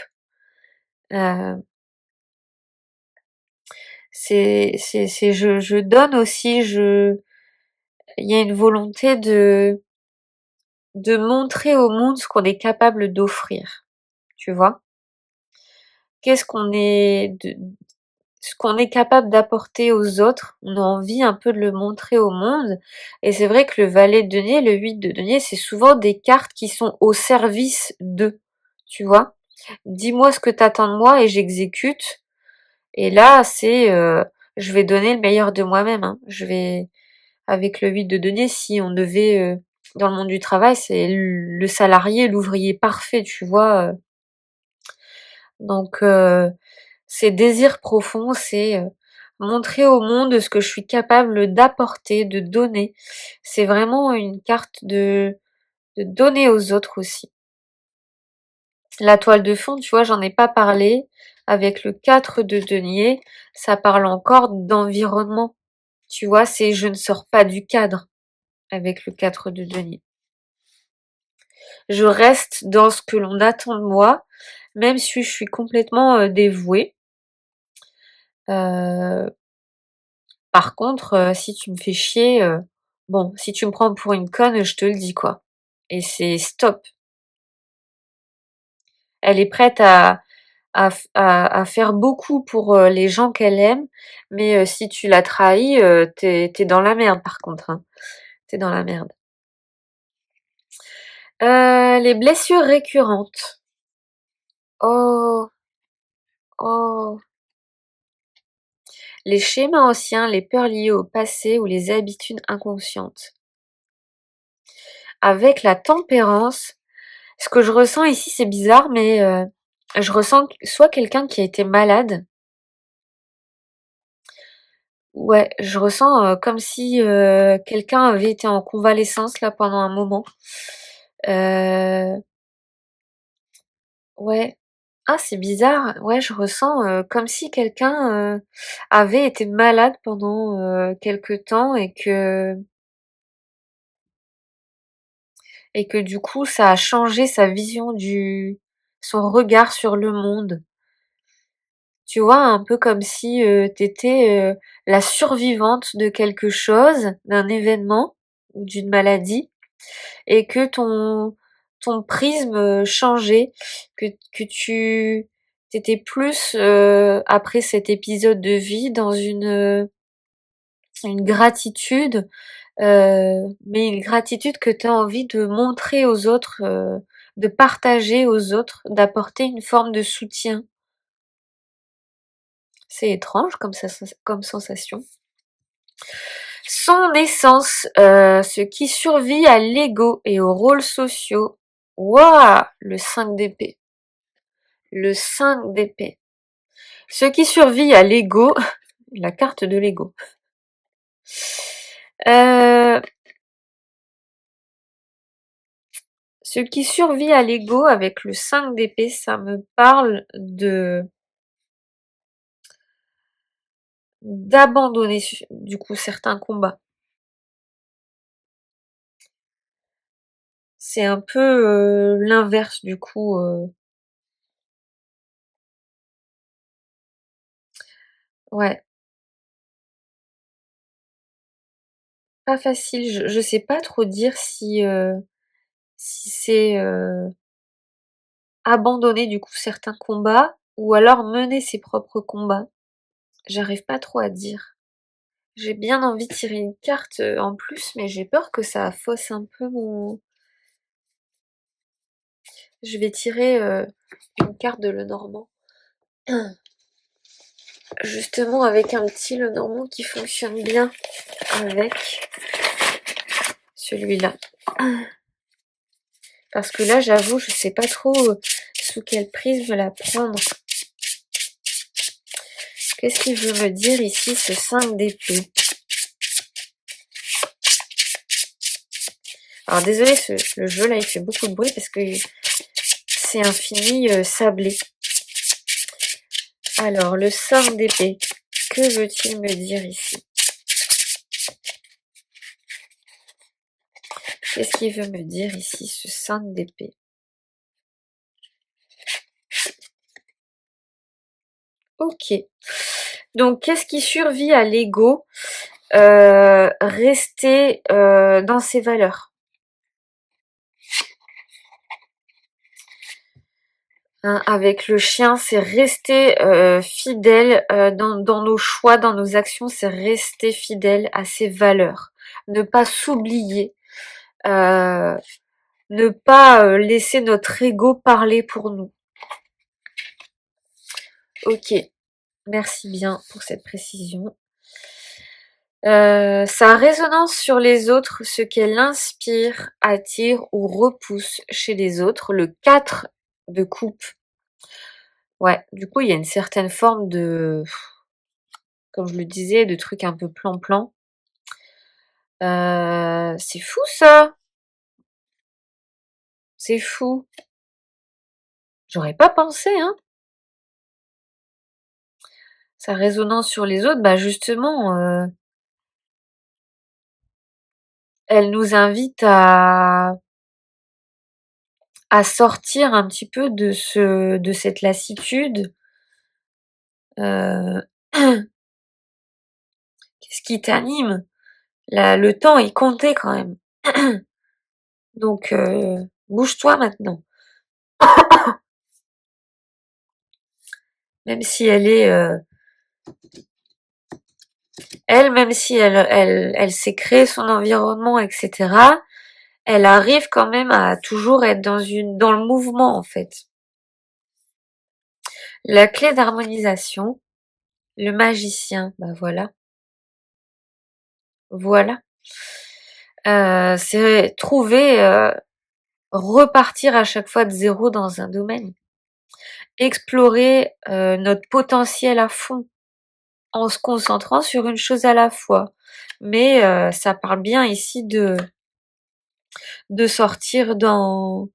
Heu, c'est je donne aussi, il y a une volonté de montrer au monde ce qu'on est capable d'offrir, tu vois? Qu'est-ce qu'on est de Ce qu'on est capable d'apporter aux autres, on a envie un peu de le montrer au monde. Et c'est vrai que le valet de denier, le 8 de denier, c'est souvent des cartes qui sont au service d'eux, tu vois? Dis-moi ce que t'attends de moi et j'exécute. Et là, c'est je vais donner le meilleur de moi-même, hein. Je vais avec le 8 de denier, si on devait dans le monde du travail, c'est le salarié, l'ouvrier parfait, tu vois? Donc ces désirs profonds, c'est montrer au monde ce que je suis capable d'apporter, de donner. C'est vraiment une carte de donner aux autres aussi. La toile de fond, tu vois, j'en ai pas parlé. Avec le 4 de denier, ça parle encore d'environnement. Tu vois, c'est je ne sors pas du cadre avec le 4 de denier. Je reste dans ce que l'on attend de moi, même si je suis complètement dévouée. Euh, Par contre, si tu me fais chier, bon, si tu me prends pour une conne, je te le dis, quoi. Et c'est stop. Elle est prête à faire beaucoup pour les gens qu'elle aime, mais si tu la trahis, tu dans la merde par contre, hein. Tu dans la merde. Les blessures récurrentes. Oh, oh. Les schémas anciens, les peurs liées au passé ou les habitudes inconscientes. Avec la tempérance, ce que je ressens ici, c'est bizarre, mais je ressens soit quelqu'un qui a été malade. Ouais, je ressens comme si quelqu'un avait été en convalescence là pendant un moment. Euh, ouais. Ah, c'est bizarre. Ouais, je ressens comme si quelqu'un avait été malade pendant quelque temps et que du coup, ça a changé sa vision son regard sur le monde. Tu vois? Un peu comme si, tu étais, la survivante de quelque chose, d'un événement ou d'une maladie et que ton prisme, changeait, que tu étais plus, après cet épisode de vie dans une gratitude, mais une gratitude que tu as envie de montrer aux autres, de partager aux autres, d'apporter une forme de soutien. C'est étrange comme sensation. Son essence, ce qui survit à l'ego et aux rôles sociaux. Waouh! Le 5 d'épée. Le 5 d'épée. Ce qui survit à l'ego, la carte de l'ego. Euh, Ce qui survit à l'ego avec le 5 d'épée, ça me parle d'abandonner du coup certains combats. C'est un peu l'inverse du coup. Ouais, pas facile. Je sais pas trop dire si c'est abandonner du coup certains combats ou alors mener ses propres combats. J'arrive pas trop à dire. J'ai bien envie de tirer une carte en plus, mais j'ai peur que ça fausse un peu mon. Je vais tirer une carte de Lenormand. Justement avec un petit Lenormand qui fonctionne bien avec celui-là. Parce que là, j'avoue, je sais pas trop sous quelle prisme la prendre. Qu'est-ce qu'il veut me dire ici, ce 5 d'épée? Alors désolé, le jeu là, il fait beaucoup de bruit parce que c'est infini sablé. Alors, le 5 d'épée, que veut-il me dire ici? Qu'est-ce qu'il veut me dire ici, ce 5 d'épée? Ok. Donc, qu'est-ce qui survit à l'ego? Rester dans ses valeurs. Hein, avec le chien, c'est rester fidèle dans nos choix, dans nos actions, c'est rester fidèle à ses valeurs. Ne pas s'oublier, ne pas laisser notre ego parler pour nous. Ok, merci bien pour cette précision. Sa résonance sur les autres, ce qu'elle inspire, attire ou repousse chez les autres, le 4 de coupe. Ouais, du coup, il y a une certaine forme de, comme je le disais, de trucs un peu plan-plan. C'est fou ça! C'est fou. J'aurais pas pensé, hein. Sa résonance sur les autres, bah justement, elle nous invite à sortir un petit peu de cette lassitude. Heu, Qu'est-ce qui t'anime? Le temps, il comptait quand même. Donc, bouge-toi maintenant. Même si elle est, même si elle s'est créée son environnement, etc., elle arrive quand même à toujours être dans le mouvement, en fait. La clé d'harmonisation, le magicien, bah voilà. Voilà. C'est trouver, repartir à chaque fois de zéro dans un domaine. Explorer, notre potentiel à fond, en se concentrant sur une chose à la fois. Mais, ça parle bien ici de sortir de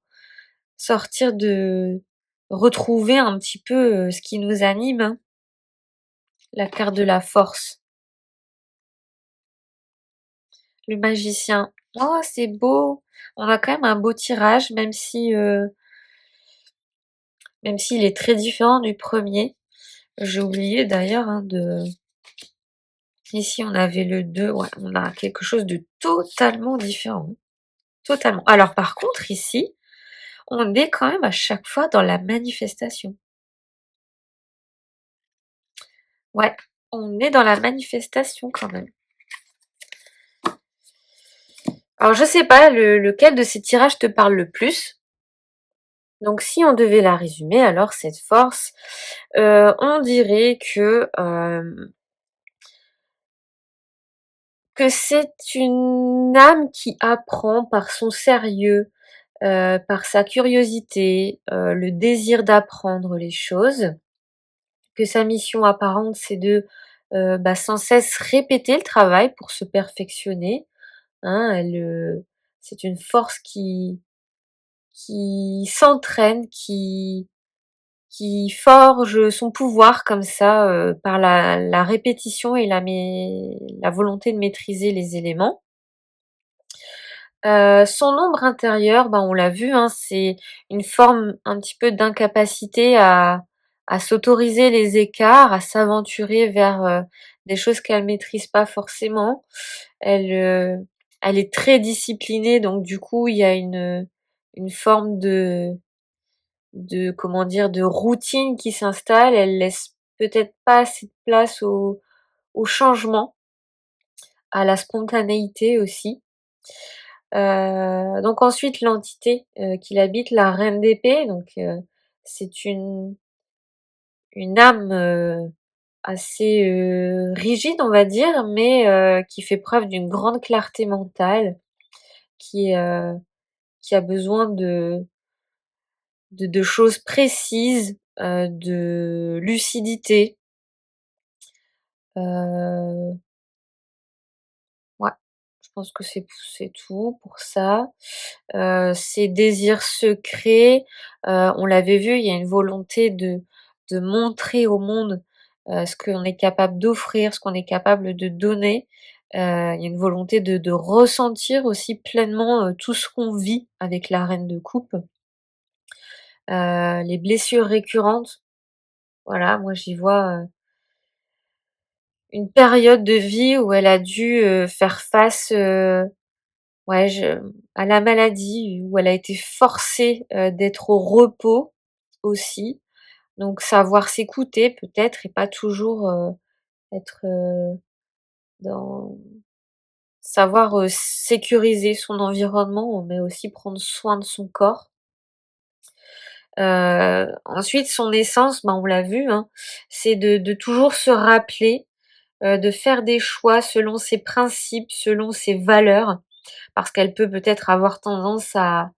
retrouver un petit peu, ce qui nous anime, hein. La carte de la force. Le magicien. Oh, c'est beau! On a quand même un beau tirage, même s'il est très différent du premier. J'ai oublié d'ailleurs, hein, ici on avait le 2, ouais, on a quelque chose de totalement différent. Totalement. Alors par contre ici, on est quand même à chaque fois dans la manifestation. Ouais, on est dans la manifestation quand même. Alors je sais pas lequel de ces tirages te parle le plus. Donc si on devait la résumer, alors cette force, on dirait que c'est une âme qui apprend par son sérieux, par sa curiosité, le désir d'apprendre les choses, que sa mission apparente c'est de, bah, sans cesse répéter le travail pour se perfectionner, hein. C'est une force qui s'entraîne, qui forge son pouvoir comme ça par la répétition et la volonté de maîtriser les éléments. Son ombre intérieure, ben, on l'a vu, hein, c'est une forme un petit peu d'incapacité à s'autoriser les écarts, à s'aventurer vers, des choses qu'elle maîtrise pas forcément. Elle, elle est très disciplinée, donc du coup, il y a une forme de comment dire? De routine qui s'installe. Elle laisse peut-être pas assez de place au changement, à la spontanéité aussi. Donc ensuite l'entité, qui l'habite, la reine d'épée, donc c'est une âme, assez, rigide on va dire, mais qui fait preuve d'une grande clarté mentale, qui, heu, qui a besoin de choses précises, de lucidité. Heu, ouais, je pense que c'est tout pour ça. Ses désirs secrets, on l'avait vu, il y a une volonté de montrer au monde, ce qu'on est capable d'offrir, ce qu'on est capable de donner. Il y a une volonté de ressentir aussi pleinement, tout ce qu'on vit avec la reine de coupe. Les blessures récurrentes, voilà, moi j'y vois, une période de vie où elle a dû, faire face, ouais, à la maladie, où elle a été forcée, d'être au repos aussi. Donc savoir s'écouter peut-être et pas toujours, être, dans savoir, sécuriser son environnement, mais aussi prendre soin de son corps. Ensuite son essence, ben, on l'a vu, hein, c'est de toujours se rappeler, de faire des choix selon ses principes, selon ses valeurs, parce qu'elle peut peut-être avoir tendance à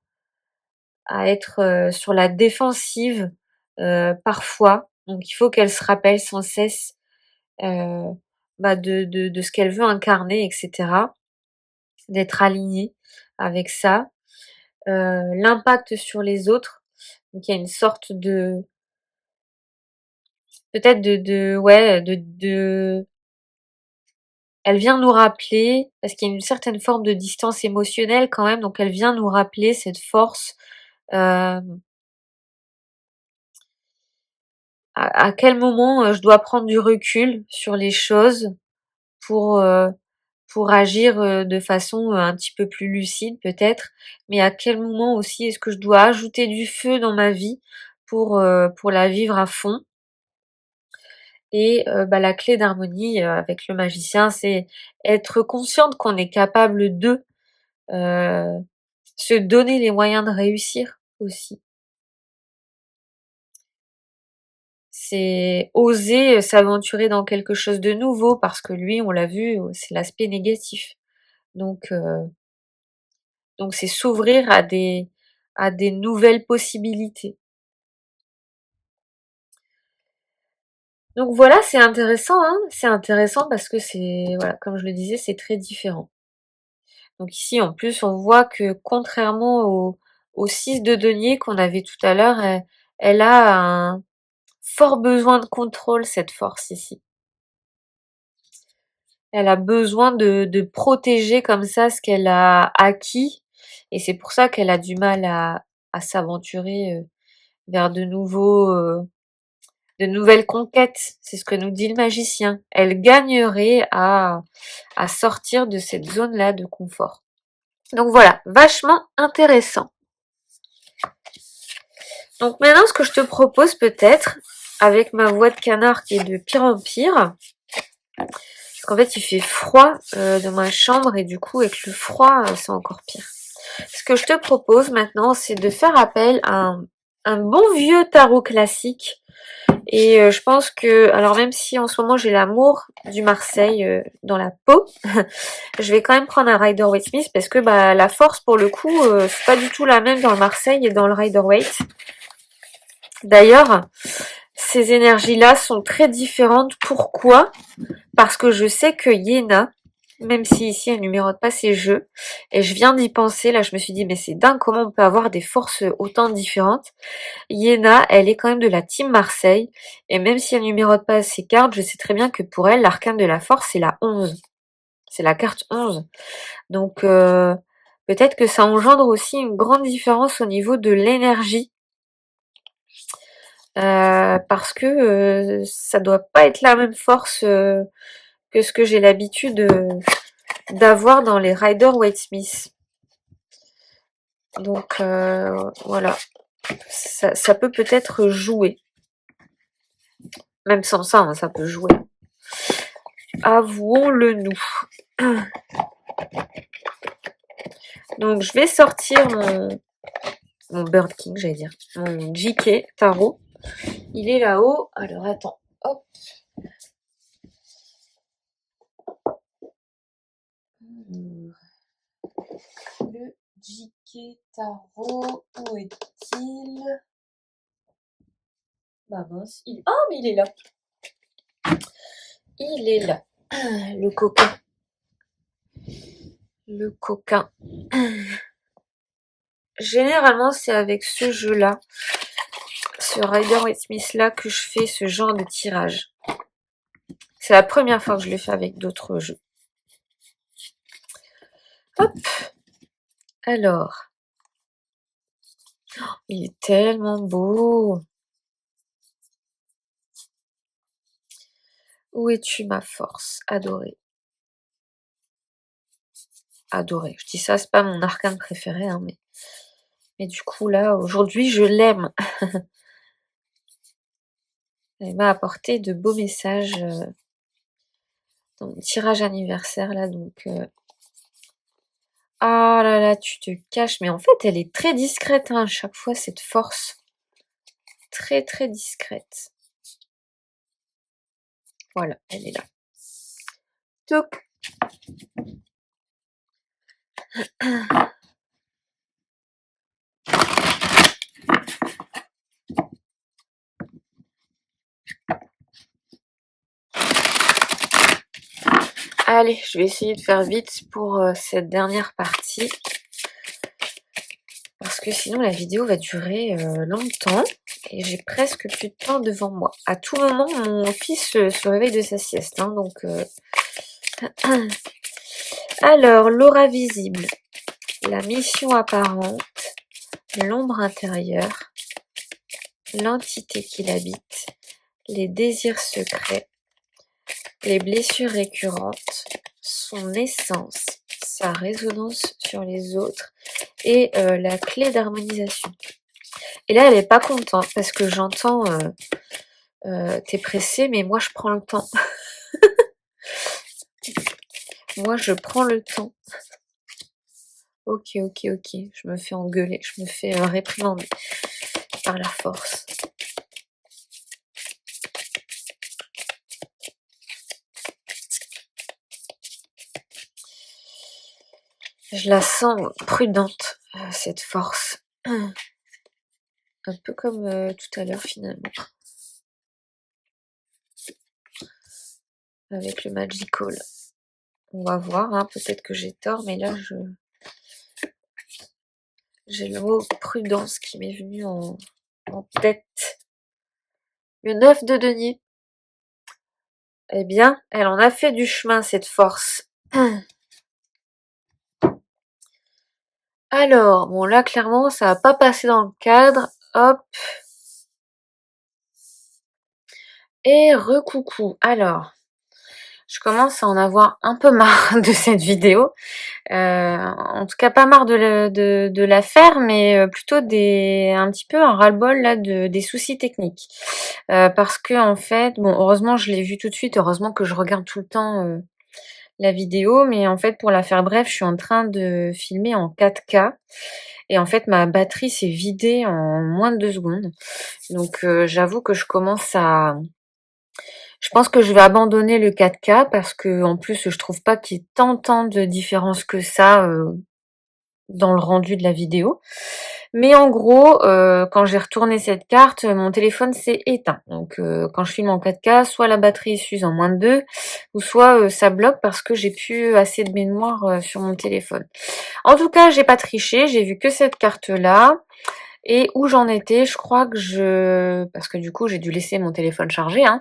être, sur la défensive, parfois. Donc il faut qu'elle se rappelle sans cesse, heu, bah, de ce qu'elle veut incarner et cetera, d'être alignée avec ça. L'impact sur les autres, donc il y a une sorte de peut-être de ouais, de elle vient nous rappeler parce qu'il y a une certaine forme de distance émotionnelle quand même, donc elle vient nous rappeler cette force, hem, à quel moment, je dois prendre du recul sur les choses pour, heu, pour agir, de façon, un petit peu plus lucide peut-être, mais à quel moment aussi est-ce que je dois ajouter du feu dans ma vie pour la vivre à fond et bah, la clé d'harmonie, avec le magicien, c'est être consciente qu'on est capable de, heu, se donner les moyens de réussir aussi. C'est oser, s'aventurer dans quelque chose de nouveau parce que lui, on l'a vu, c'est l'aspect négatif. Donc heu Donc c'est s'ouvrir à des nouvelles possibilités. Donc voilà, c'est intéressant, hein. C'est intéressant parce que c'est voilà, comme je le disais, c'est très différent. Donc ici, en plus, on voit que contrairement au 6 de denier qu'on avait tout à l'heure, elle a un fort besoin de contrôle, cette force ici. Elle a besoin de protéger comme ça ce qu'elle a acquis et c'est pour ça qu'elle a du mal à s'aventurer, vers de nouvelles conquêtes, c'est ce que nous dit le magicien. Elle gagnerait à sortir de cette zone-là de confort. Donc voilà, vachement intéressant. Donc maintenant, ce que je te propose peut-être, avec ma voix de canard qui est de pire en pire, parce qu'en fait il fait froid dans ma chambre et du coup avec le froid c'est encore pire. Ce que je te propose maintenant, c'est de faire appel à un bon vieux tarot classique. Et je pense que, alors même si en ce moment j'ai l'amour du Marseille dans la peau, je vais quand même prendre un Rider-Waite-Smith parce que bah la force pour le coup, c'est pas du tout la même dans le Marseille et dans le Rider-Waite. D'ailleurs, ces énergies-là sont très différentes. Pourquoi? Parce que je sais que Yéna, même si ici elle numérote pas ses jeux. Et je viens d'y penser, là je me suis dit mais c'est dingue comment on peut avoir des forces autant différentes. Iéna, elle est quand même de la team Marseille, et même si elle numérote pas ses cartes, je sais très bien que pour elle, l'arcane de la force c'est la 11. C'est la carte 11. Donc peut-être que ça engendre aussi une grande différence au niveau de l'énergie. Parce que ça doit pas être la même force que ce que j'ai l'habitude d'avoir dans les Rider Waite Smith. Donc voilà, ça peut peut-être jouer. Même sans ça, hein, ça peut jouer. Avouons-le nous. Donc je vais sortir mon Bird King, j'allais dire. Mon JK Tarot. Il est là-haut. Alors attends. Hop. Le JK Tarot, où est-il? Bah mince. Ah mais il est là. Il est là. Le coquin. Le coquin. Généralement, c'est avec ce jeu-là, ce Rider Waite Smith là, que je fais ce genre de tirage. C'est la première fois que je le fais avec d'autres jeux. Hop. Alors. Il est tellement beau. Où es-tu, ma force? Adorée. Adorée. Je dis ça, c'est pas mon arcane préféré, hein, mais du coup, là, aujourd'hui, je l'aime. Elle m'a apporté de beaux messages dans mon tirage anniversaire, là, donc... Ah là là, tu te caches. Mais en fait, elle est très discrète, hein, à chaque fois, cette force. Très, très discrète. Voilà, elle est là. Toc. Allez, je vais essayer de faire vite pour cette dernière partie. Parce que sinon la vidéo va durer longtemps. Et j'ai presque plus de temps devant moi. À tout moment, mon fils se réveille de sa sieste. Hein, donc, alors, l'aura visible. La mission apparente. L'ombre intérieure. L'entité qui l'habite. Les désirs secrets. Les blessures récurrentes. Son essence. Sa résonance sur les autres. Et la clé d'harmonisation. Et là, elle est pas contente parce que j'entends t'es pressée, mais moi je prends le temps. Moi je prends le temps. Ok, ok, ok. Je me fais engueuler, je me fais réprimander par la force. Je la sens prudente, cette force. Un peu comme tout à l'heure finalement. Avec le Magical. On va voir, hein, peut-être que j'ai tort, mais là j'ai le mot prudence qui m'est venu en tête. Le 9 de denier. Eh bien, elle en a fait du chemin, cette force. Alors, bon là, clairement, ça va pas passer dans le cadre. Hop. Et recoucou. Alors, je commence à en avoir un peu marre de cette vidéo. En tout cas, pas marre de la faire, mais plutôt un petit peu un ras-le-bol là des soucis techniques. Parce que en fait, bon, heureusement, je l'ai vu tout de suite. Heureusement que je regarde tout le temps la vidéo, mais en fait, pour la faire bref, je suis en train de filmer en 4K. Et en fait, ma batterie s'est vidée en moins de 2 secondes. Donc, j'avoue que je pense que je vais abandonner le 4K parce que en plus, je trouve pas qu'il y ait tant de différence que ça dans le rendu de la vidéo. Mais en gros, quand j'ai retourné cette carte, mon téléphone s'est éteint. Donc quand je filme en 4K, soit la batterie s'use en moins de 2, ou soit ça bloque parce que j'ai plus assez de mémoire sur mon téléphone. En tout cas, j'ai pas triché, j'ai vu que cette carte-là. Et où j'en étais, je crois que parce que du coup j'ai dû laisser mon téléphone chargé, hein.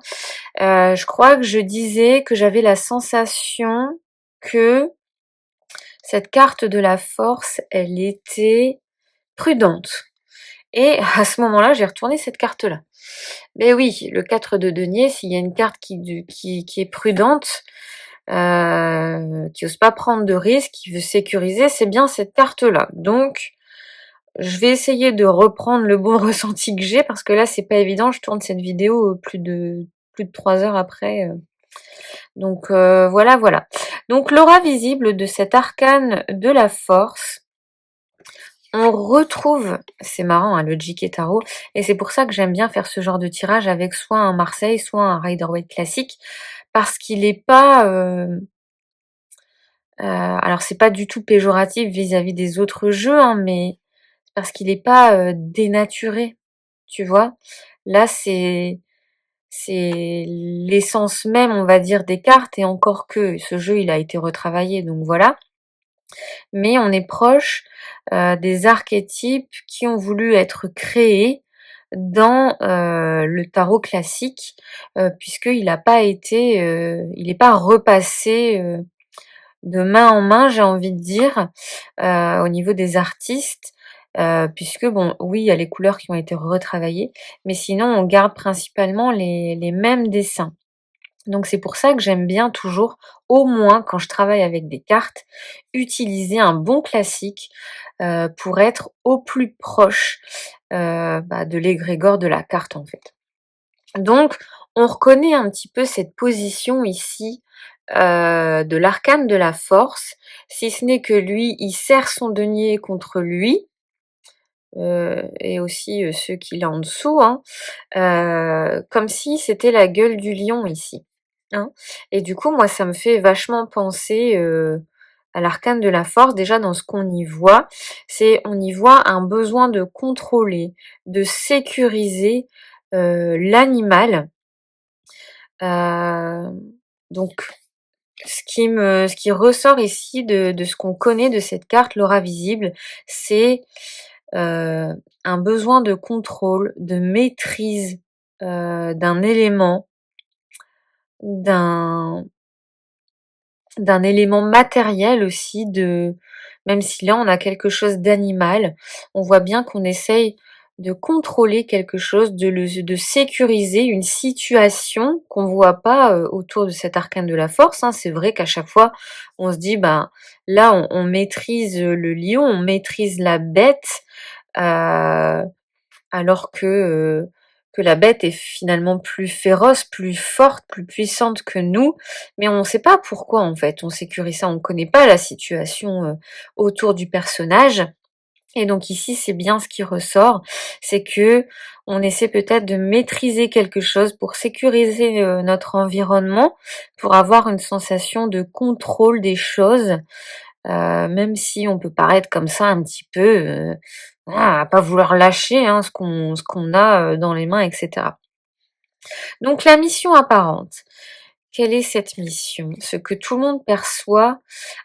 Je crois que je disais que j'avais la sensation que cette carte de la force, elle était prudente. Et à ce moment-là, j'ai retourné cette carte-là. Mais oui, le 4 de denier, s'il y a une carte qui est prudente, qui ose pas prendre de risques, qui veut sécuriser, c'est bien cette carte-là. Donc, je vais essayer de reprendre le bon ressenti que j'ai parce que là, c'est pas évident. Je tourne cette vidéo plus de 3 heures après. Donc voilà, voilà. Donc l'aura visible de cet arcane de la force, on retrouve, c'est marrant, hein, le JK Tarot, et c'est pour ça que j'aime bien faire ce genre de tirage avec soit un Marseille, soit un Rider-Waite classique, parce qu'il est pas, alors c'est pas du tout péjoratif vis-à-vis des autres jeux, hein, mais parce qu'il est pas dénaturé, tu vois. Là, c'est l'essence même, on va dire, des cartes, et encore que ce jeu, il a été retravaillé, donc voilà. Mais on est proche des archétypes qui ont voulu être créés dans le tarot classique, puisqu'il n'a pas été, il n'est pas repassé de main en main, j'ai envie de dire, au niveau des artistes, puisque bon, oui, il y a les couleurs qui ont été retravaillées, mais sinon on garde principalement les mêmes dessins. Donc c'est pour ça que j'aime bien toujours, au moins quand je travaille avec des cartes, utiliser un bon classique pour être au plus proche de l'égrégore de la carte en fait. Donc on reconnaît un petit peu cette position ici de l'arcane de la force, si ce n'est que lui, il serre son denier contre lui, et aussi ceux qu'il a en dessous, hein, comme si c'était la gueule du lion ici, hein. Et du coup, moi, ça me fait vachement penser à l'arcane de la force. Déjà, dans ce qu'on y voit, on y voit un besoin de contrôler, de sécuriser l'animal. Euh, donc, ce qui ressort ici de ce qu'on connaît de cette carte, l'aura visible, c'est un besoin de contrôle, de maîtrise d'un élément, d'un d'un élément matériel aussi, même si là on a quelque chose d'animal, on voit bien qu'on essaye de contrôler quelque chose, de sécuriser une situation qu'on voit pas autour de cet arcane de la force, hein. C'est vrai qu'à chaque fois on se dit ben là on maîtrise le lion, on maîtrise la bête, euh, alors que la bête est finalement plus féroce, plus forte, plus puissante que nous, mais on ne sait pas pourquoi en fait on sécurise ça, on ne connaît pas la situation autour du personnage. Et donc ici, c'est bien ce qui ressort, c'est que on essaie peut-être de maîtriser quelque chose pour sécuriser notre environnement, pour avoir une sensation de contrôle des choses, même si on peut paraître comme ça un petit peu, à pas vouloir lâcher, hein, ce qu'on a dans les mains, etc. Donc la mission apparente. Quelle est cette mission? Ce que tout le monde perçoit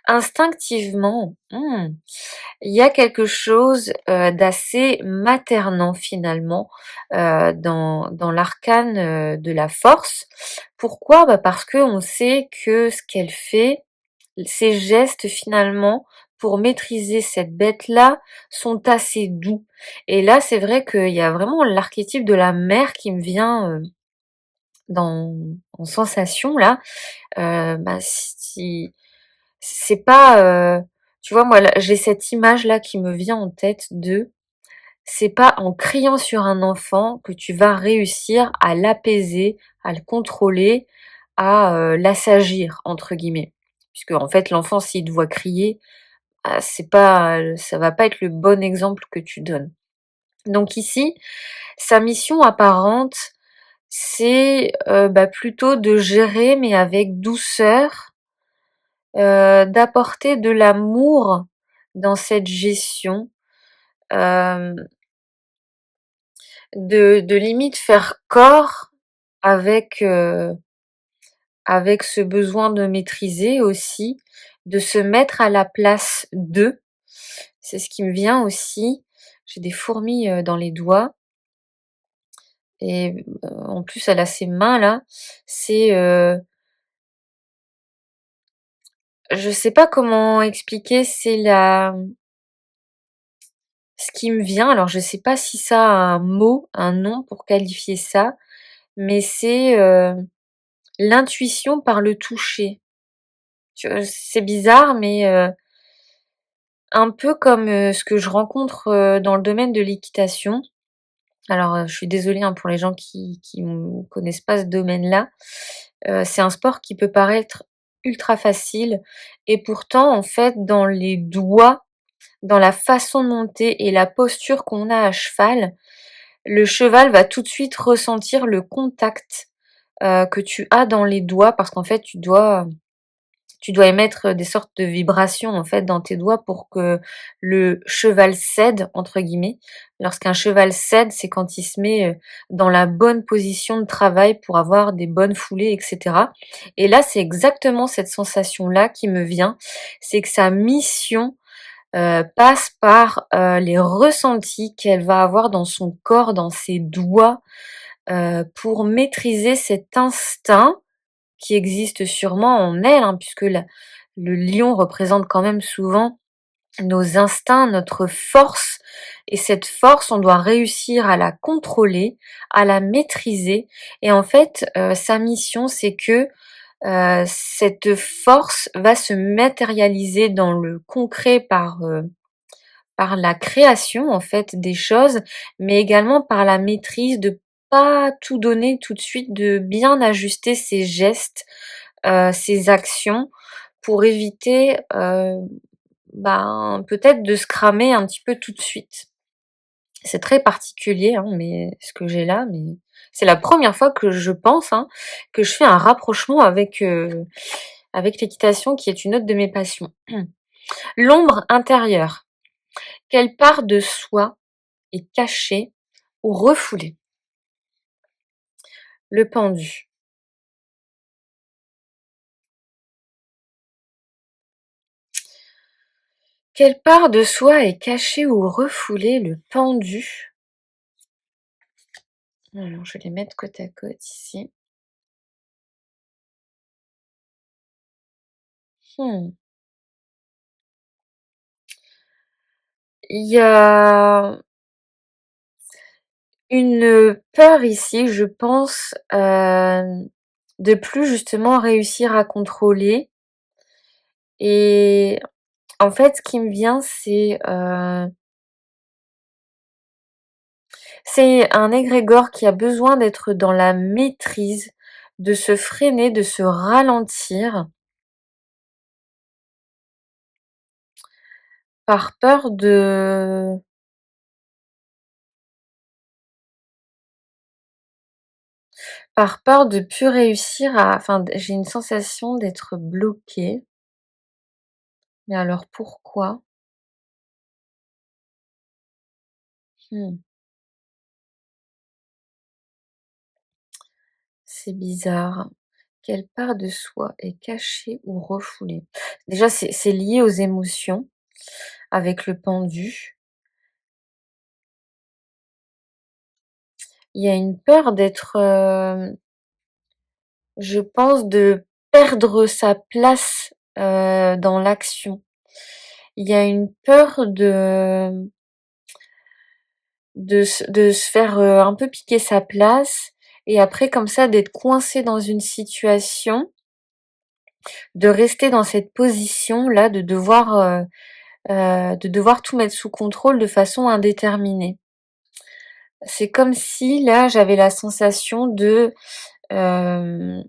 instinctivement. Il y a quelque chose d'assez maternant finalement dans l'arcane de la force. Pourquoi? Parce qu'on sait que ce qu'elle fait, ces gestes finalement pour maîtriser cette bête-là sont assez doux. Et là, c'est vrai qu'il y a vraiment l'archétype de la mère qui me vient en sensation là. Si c'est pas, tu vois, moi là, j'ai cette image là qui me vient en tête de c'est pas en criant sur un enfant que tu vas réussir à l'apaiser, à le contrôler, à l'assagir entre guillemets. Puisque en fait l'enfant s'il te voit crier, c'est pas, ça va pas être le bon exemple que tu donnes. Donc ici, sa mission apparente, c'est plutôt de gérer mais avec douceur, d'apporter de l'amour dans cette gestion, hem, de limite faire corps avec, avec ce besoin de maîtriser aussi, de se mettre à la place d'eux. C'est ce qui me vient aussi. J'ai des fourmis, dans les doigts et en plus elle a ses mains là. C'est, je sais pas comment expliquer, c'est la ce qui me vient, alors je sais pas si ça a un mot, un nom pour qualifier ça, mais c'est, l'intuition par le toucher. Tu vois? C'est bizarre, mais, un peu comme, ce que je rencontre, dans le domaine de l'équitation. Alors, je suis désolée, hein, pour les gens qui ne connaissent pas ce domaine-là. C'est un sport qui peut paraître ultra facile et pourtant, en fait, dans les doigts, dans la façon de monter et la posture qu'on a à cheval, le cheval va tout de suite ressentir le contact, que tu as dans les doigts parce qu'en fait, tu dois émettre des sortes de vibrations, en fait, dans tes doigts pour que le cheval «cède» entre guillemets. Lorsqu'un cheval cède, c'est quand il se met, dans la bonne position de travail pour avoir des bonnes foulées et cetera et là, c'est exactement cette sensation-là qui me vient. C'est que sa mission, passe par, les ressentis qu'elle va avoir dans son corps, dans ses doigts, pour maîtriser cet instinct qui existe sûrement en elle, hein, puisque le lion représente quand même souvent nos instincts, notre force et cette force, on doit réussir à la contrôler, à la maîtriser et en fait, sa mission, c'est que, cette force va se matérialiser dans le concret par la création, en fait, des choses, mais également par la maîtrise de pas tout donner tout de suite, de bien ajuster ses gestes, ses actions pour éviter, ben, peut-être de se cramer un petit peu tout de suite. C'est très particulier, hein, mais ce que j'ai là, mais c'est la première fois que je pense, hein, que je fais un rapprochement avec l'équitation qui est une autre de mes passions. L'ombre intérieure. Quelle part de soi est cachée ou refoulée? Le pendu. Quelle part de soi est cachée ou refoulée? Le pendu. Alors, je vais les mettre côte à côte ici. Mmh. Il y a une peur ici, je pense, de plus justement réussir à contrôler et en fait, ce qui me vient, c'est un égrégore qui a besoin d'être dans la maîtrise, de se freiner, de se ralentir par peur de plus réussir à enfin, j'ai une sensation d'être bloquée. Mais alors pourquoi? Mmh, c'est bizarre. Quelle part de soi est cachée ou refoulée? Déjà, c'est lié aux émotions avec le pendu. Il y a une peur d'être, je pense, de perdre sa place, dans l'action. Il y a une peur de se faire, un peu piquer sa place et après comme ça d'être coincé dans une situation, de rester dans cette position-là, de devoir tout mettre sous contrôle de façon indéterminée. C'est comme si là, j'avais la sensation de, hem,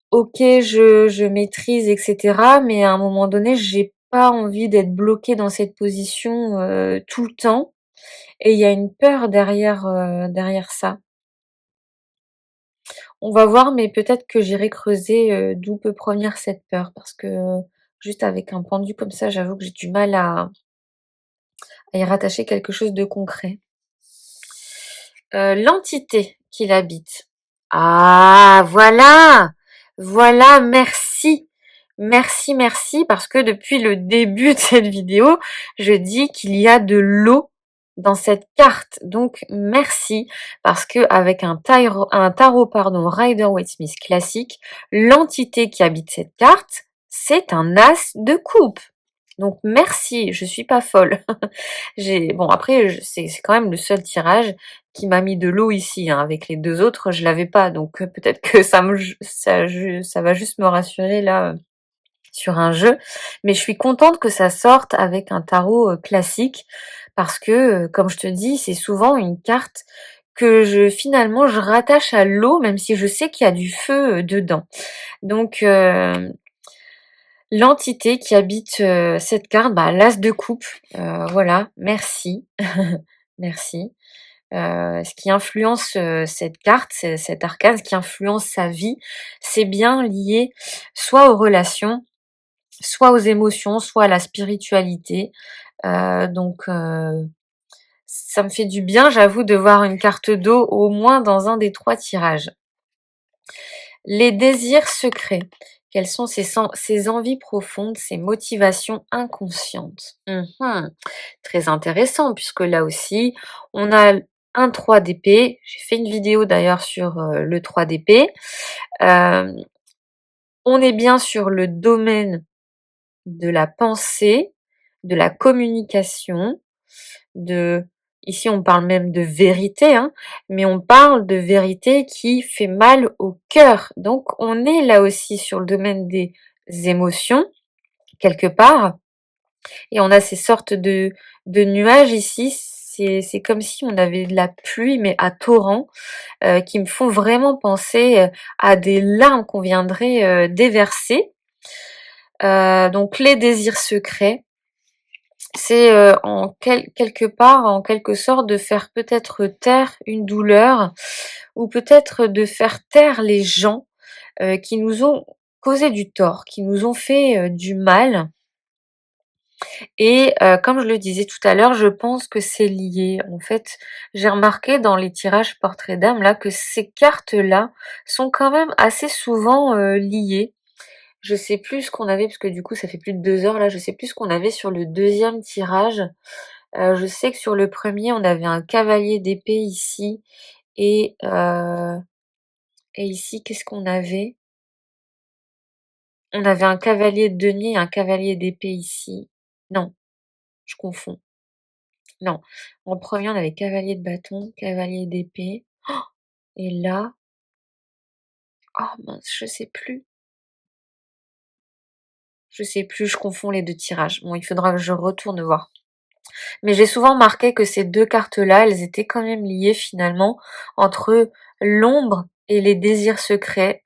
OK, je maîtrise et cetera, mais à un moment donné, j'ai pas envie d'être bloquée dans cette position, tout le temps et il y a une peur derrière ça. On va voir, mais peut-être que j'irai creuser, d'où peut provenir cette peur parce que juste avec un pendu comme ça, j'avoue que j'ai du mal à y rattacher quelque chose de concret. L'entité qui l'habite. Ah, voilà! Voilà, merci! Merci, merci, parce que depuis le début de cette vidéo, je dis qu'il y a de l'eau dans cette carte. Donc, merci, parce que avec un tarot, pardon, Rider-Waite-Smith classique, l'entité qui habite cette carte, c'est un as de coupe. Donc merci, je suis pas folle. Bon après c'est quand même le seul tirage qui m'a mis de l'eau ici, hein. Avec les 2 autres, je l'avais pas, donc peut-être que ça va juste me rassurer là, sur un jeu. Mais je suis contente que ça sorte avec un tarot, classique parce que, comme je te dis, c'est souvent une carte que finalement je rattache à l'eau, même si je sais qu'il y a du feu, dedans. Donc l'entité qui habite, cette carte, bah, l'as de coupe, voilà, merci, merci. Ce qui influence, cette carte, cet arcane, ce qui influence sa vie, c'est bien lié soit aux relations, soit aux émotions, soit à la spiritualité. Donc ça me fait du bien, j'avoue, de voir une carte d'eau au moins dans un des 3 tirages. Les désirs secrets. Quelles sont ces envies profondes, ces motivations inconscientes? Très intéressant puisque là aussi, on a un 3 d'épée. J'ai fait une vidéo d'ailleurs sur, le 3 d'épée. Hem, on est bien sur le domaine de la pensée, de la communication, de ici on parle même de vérité, hein, mais on parle de vérité qui fait mal au cœur. Donc on est là aussi sur le domaine des émotions, quelque part, et on a ces sortes de nuages ici. C'est comme si on avait de la pluie, mais à torrent, qui me font vraiment penser, à des larmes qu'on viendrait, déverser. Donc les désirs secrets, c'est, quelque part, en quelque sorte, de faire peut-être taire une douleur ou peut-être de faire taire les gens, qui nous ont causé du tort, qui nous ont fait, du mal. Et comme je le disais tout à l'heure, je pense que c'est lié. En fait, j'ai remarqué dans les tirages portraits d'âme là, que ces cartes-là sont quand même assez souvent, liées. Je sais plus ce qu'on avait parce que du coup ça fait plus de 2 heures là, je sais plus ce qu'on avait sur le deuxième tirage. Je sais que sur le premier on avait un cavalier d'épée ici et ici qu'est-ce qu'on avait? On avait un cavalier de denier et un cavalier d'épée ici. Non, je confonds. Non, en premier on avait cavalier de bâton, cavalier d'épée et là, oh mince, je sais plus, je confonds les 2 tirages. Bon, il faudra que je retourne voir. Mais j'ai souvent remarqué que ces 2 cartes-là, elles étaient quand même liées finalement entre l'ombre et les désirs secrets.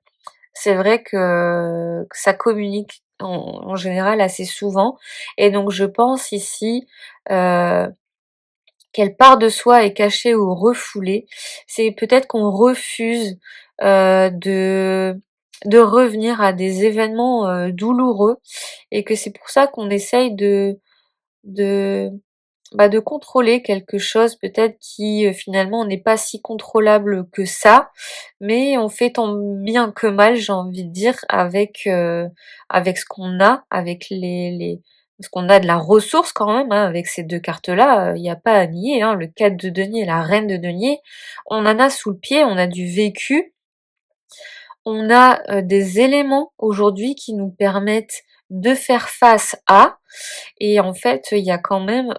C'est vrai que ça communique en général assez souvent et donc je pense ici, heu, quelle part de soi est cachée ou refoulée. C'est peut-être qu'on refuse, de revenir à des événements, douloureux et que c'est pour ça qu'on essaye de de contrôler quelque chose peut-être qui, finalement n'est pas si contrôlable que ça, mais on fait tant bien que mal, j'ai envie de dire, avec ce qu'on a, avec les parce qu'on a de la ressource quand même, hein, avec ces 2 cartes-là, il y a pas à nier, hein, le 4 de denier et la reine de denier, on en a sous le pied, on a du vécu, on a, des éléments aujourd'hui qui nous permettent de faire face à et en fait, il y a quand même,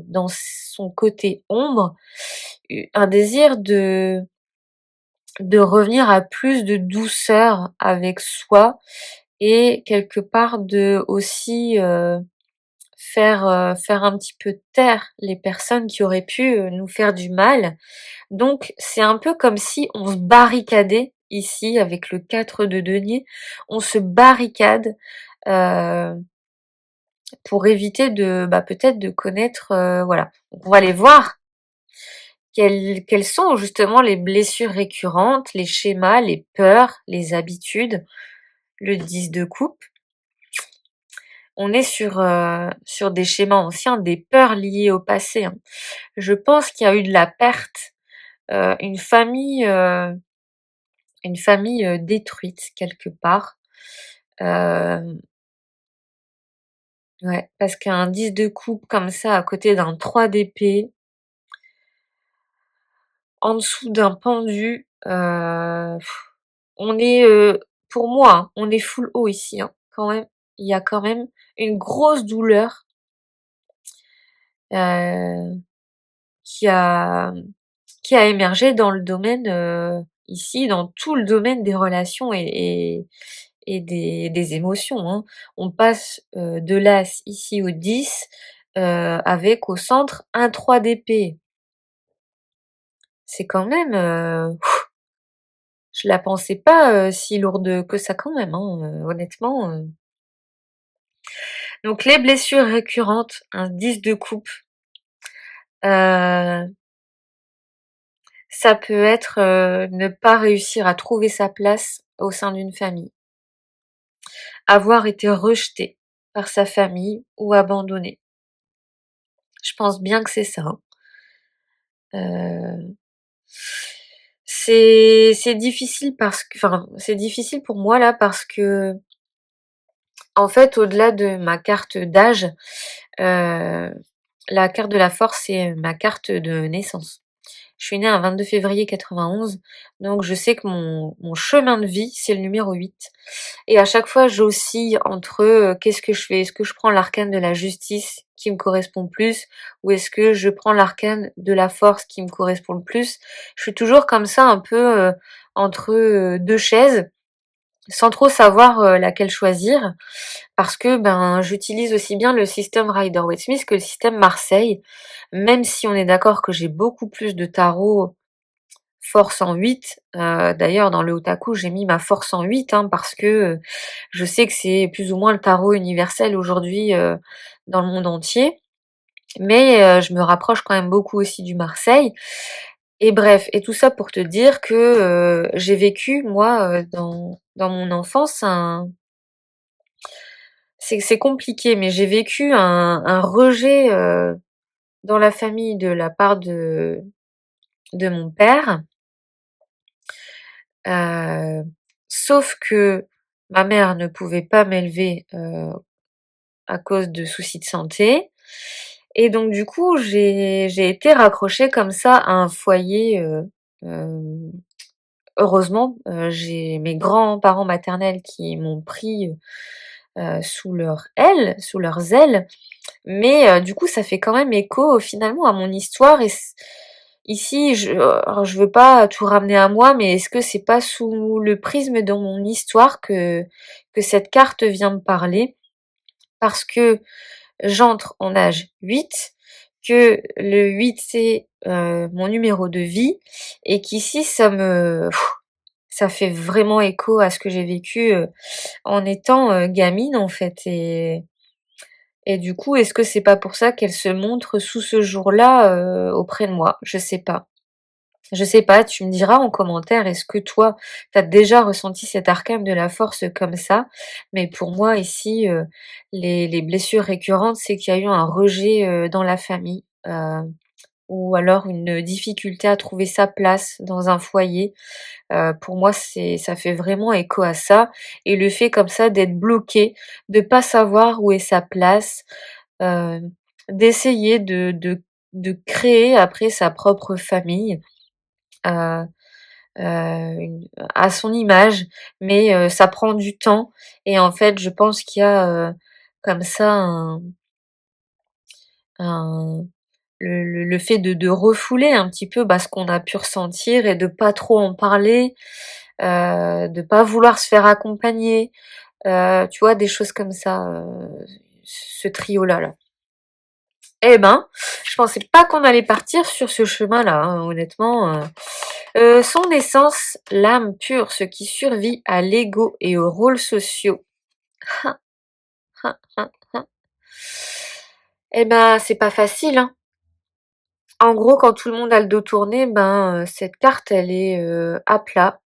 dans son côté ombre, un désir de revenir à plus de douceur avec soi et quelque part de aussi, faire un petit peu taire les personnes qui auraient pu, nous faire du mal. Donc c'est un peu comme si on se barricadait ici avec le 4 de denier. On se barricade, heu pour éviter peut-être de connaître, voilà. Donc on va aller voir quelles sont justement les blessures récurrentes, les schémas, les peurs, les habitudes. Le 10 de coupe, on est sur des schémas anciens, des peurs liées au passé, hein. Je pense qu'il y a eu de la perte, heu, une famille, heu, une famille, détruite quelque part. Hem, ouais, parce qu'un 10 de coupe comme ça à côté d'un 3 d'épée, en dessous d'un pendu, on est, pour moi, hein, on est full haut ici, hein, quand même. Il y a quand même une grosse douleur, heu, qui a qui a émergé dans le domaine, ici, dans tout le domaine des relations et des émotions, hein. On passe, de l'as ici au 10, avec au centre un 3 d'épée. C'est quand même, je la pensais pas, si lourde que ça quand même, hein, honnêtement, donc les blessures récurrentes, un 10 de coupe, heu, ça peut être, ne pas réussir à trouver sa place au sein d'une famille, avoir été rejeté par sa famille ou abandonné. Je pense bien que c'est ça, hein. Heu, c'est difficile parce que enfin, c'est difficile pour moi là parce que en fait, au-delà de ma carte d'âge, heu, la carte de la force, c'est ma carte de naissance. Je suis née un 22 février 91, donc je sais que mon chemin de vie, c'est le numéro 8 et à chaque fois, j'oscille entre, qu'est-ce que je fais? Est-ce que je prends l'arcane de la justice qui me correspond plus ou est-ce que je prends l'arcane de la force qui me correspond le plus? Je suis toujours comme ça un peu, entre, 2 chaises, sans trop savoir, laquelle choisir parce que, ben, j'utilise aussi bien le système Rider-Waite-Smith que le système Marseille, même si on est d'accord que j'ai beaucoup plus de tarot force en 8. D'ailleurs dans le Otaku, j'ai mis ma force en 8, hein, parce que, je sais que c'est plus ou moins le tarot universel aujourd'hui, dans le monde entier. Mais, je me rapproche quand même beaucoup aussi du Marseille et bref et tout ça pour te dire que, j'ai vécu moi, dans mon enfance un c'est compliqué, mais j'ai vécu un rejet, dans la famille de la part de mon père. Heu, Sauf que ma mère ne pouvait pas m'élever, à cause de soucis de santé et donc du coup, j'ai été raccrochée comme ça à un foyer, hem, heureusement, j'ai mes grands-parents maternels qui m'ont pris, sous leurs ailes, mais du coup, ça fait quand même écho, finalement à mon histoire et ici, alors je veux pas tout ramener à moi, mais est-ce que c'est pas sous le prisme de mon histoire que cette carte vient me parler? Parce que j'entre en âge 8, que le 8 c'est, mon numéro de vie et qu'ici ça fait vraiment écho à ce que j'ai vécu, en étant, gamine en fait et du coup, est-ce que c'est pas pour ça qu'elle se montre sous ce jour-là, auprès de moi? Je sais pas. Je sais pas, tu me diras en commentaire, est-ce que toi, tu as déjà ressenti cet arcane de la force comme ça? Mais pour moi ici, les blessures récurrentes, c'est qu'il y a eu un rejet, dans la famille, ou alors une difficulté à trouver sa place dans un foyer. Pour moi, ça fait vraiment écho à ça et le fait comme ça d'être bloqué, de pas savoir où est sa place, heu, d'essayer de créer après sa propre famille, heu une à son image, mais ça prend du temps et en fait, je pense qu'il y a, comme ça un le fait de refouler un petit peu, bah, ce qu'on a pu ressentir et de pas trop en parler, de pas vouloir se faire accompagner, tu vois? Des choses comme ça, ce trio-là, là. Eh ben, je pensais pas qu'on allait partir sur ce chemin-là, hein, honnêtement, son essence, l'âme pure, ce qui survit à l'ego et aux rôles sociaux. Hein, hein, hein, hein. Eh ben, c'est pas facile, hein. En gros, quand tout le monde a le dos tourné, ben, cette carte, elle est, à plat.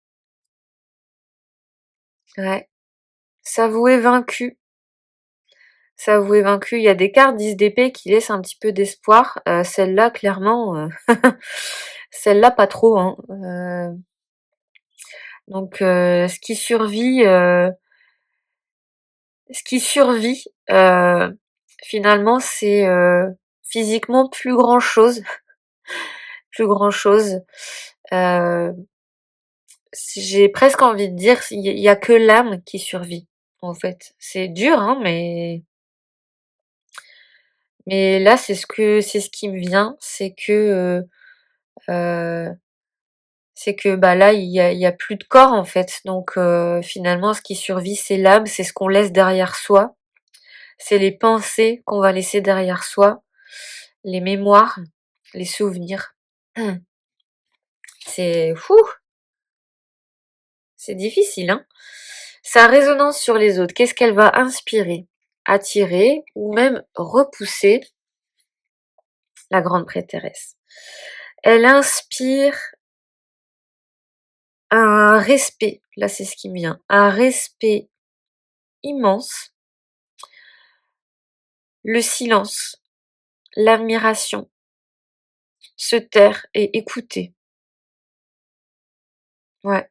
Ouais. S'avouer vaincu, s'avouer vaincu. Il y a des cartes 10 d'épée qui laissent un petit peu d'espoir. Celle-là, clairement, celle-là, pas trop, hein. Donc, ce qui survit, finalement, c'est physiquement plus grand chose, plus grand chose. Euh, j'ai presque envie de dire, il y a que l'âme qui survit, en fait. C'est dur, hein, mais là, c'est ce qui me vient, euh, c'est que bah là, il y a plus de corps en fait. Donc finalement, ce qui survit, c'est l'âme, c'est ce qu'on laisse derrière soi, c'est les pensées qu'on va laisser derrière soi, les mémoires, les souvenirs. C'est fou, c'est difficile, hein. Sa résonance sur les autres, qu'est-ce qu'elle va inspirer, attirer ou même repousser la grande prêtresse? Elle inspire un respect, là c'est ce qui me vient, un respect immense, le silence, l'admiration, se taire et écouter. Ouais,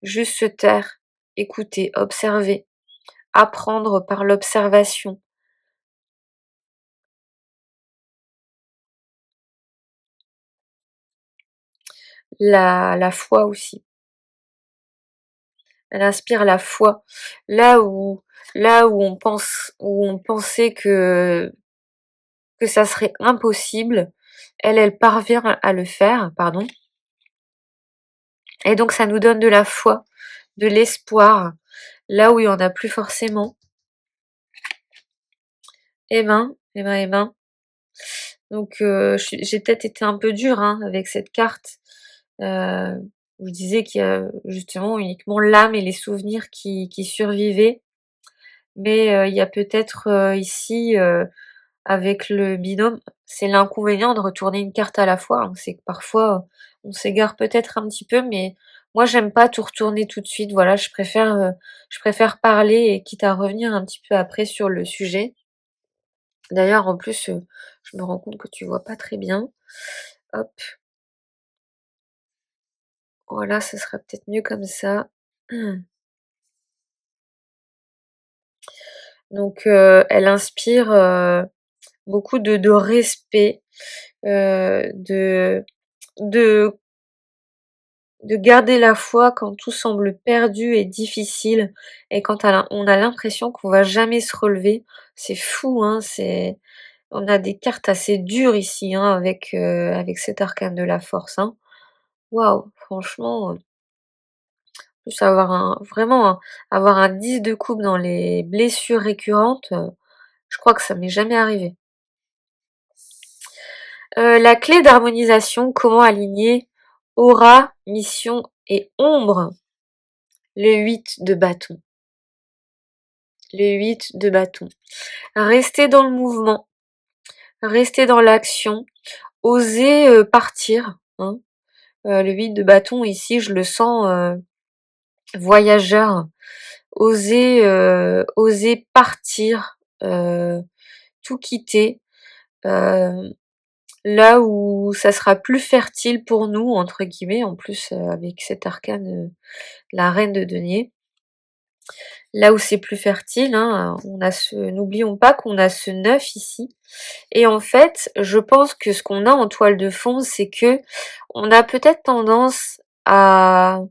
juste se taire, écouter, observer, apprendre par l'observation. La foi aussi. Elle inspire la foi. Là où, où on pensait que ça serait impossible, elle parvient à le faire, pardon. Et donc ça nous donne de la foi, de l'espoir, là où il y en a plus forcément. Eh ben, eh ben, eh ben. Donc j'ai peut-être été un peu dure hein, avec cette carte. Euh, où je disais qu'il y a justement uniquement l'âme et les souvenirs qui survivaient. Mais il y a peut-être ici, avec le binôme, c'est l'inconvénient de retourner une carte à la fois, hein. C'est que parfois, on s'égare peut-être un petit peu, mais moi j'aime pas tout retourner tout de suite. Voilà, je préfère parler et quitte à revenir un petit peu après sur le sujet. D'ailleurs, en plus, je me rends compte que tu vois pas très bien. Hop, voilà, ce sera peut-être mieux comme ça. Donc, elle inspire beaucoup de respect, de de garder la foi quand tout semble perdu et difficile et quand on a l'impression qu'on va jamais se relever. C'est fou, hein, on a des cartes assez dures ici, hein, avec cet arcane de la force, hein. Waouh, franchement, plus avoir un 10 de coupe dans les blessures récurrentes, je crois que ça m'est jamais arrivé. La clé d'harmonisation, comment aligner aura, mission et ombre? Le 8 de bâton. Le 8 de bâton. Rester dans le mouvement, rester dans l'action, oser partir, hein. Le 8 de bâton ici, je le sens voyageur. Oser partir, tout quitter, heu, là où ça sera plus fertile pour nous entre guillemets, en plus, avec cet arcane, la reine de denier. Là où c'est plus fertile, hein, n'oublions pas qu'on a ce 9 ici. Et en fait, je pense que ce qu'on a en toile de fond, c'est que on a peut-être tendance à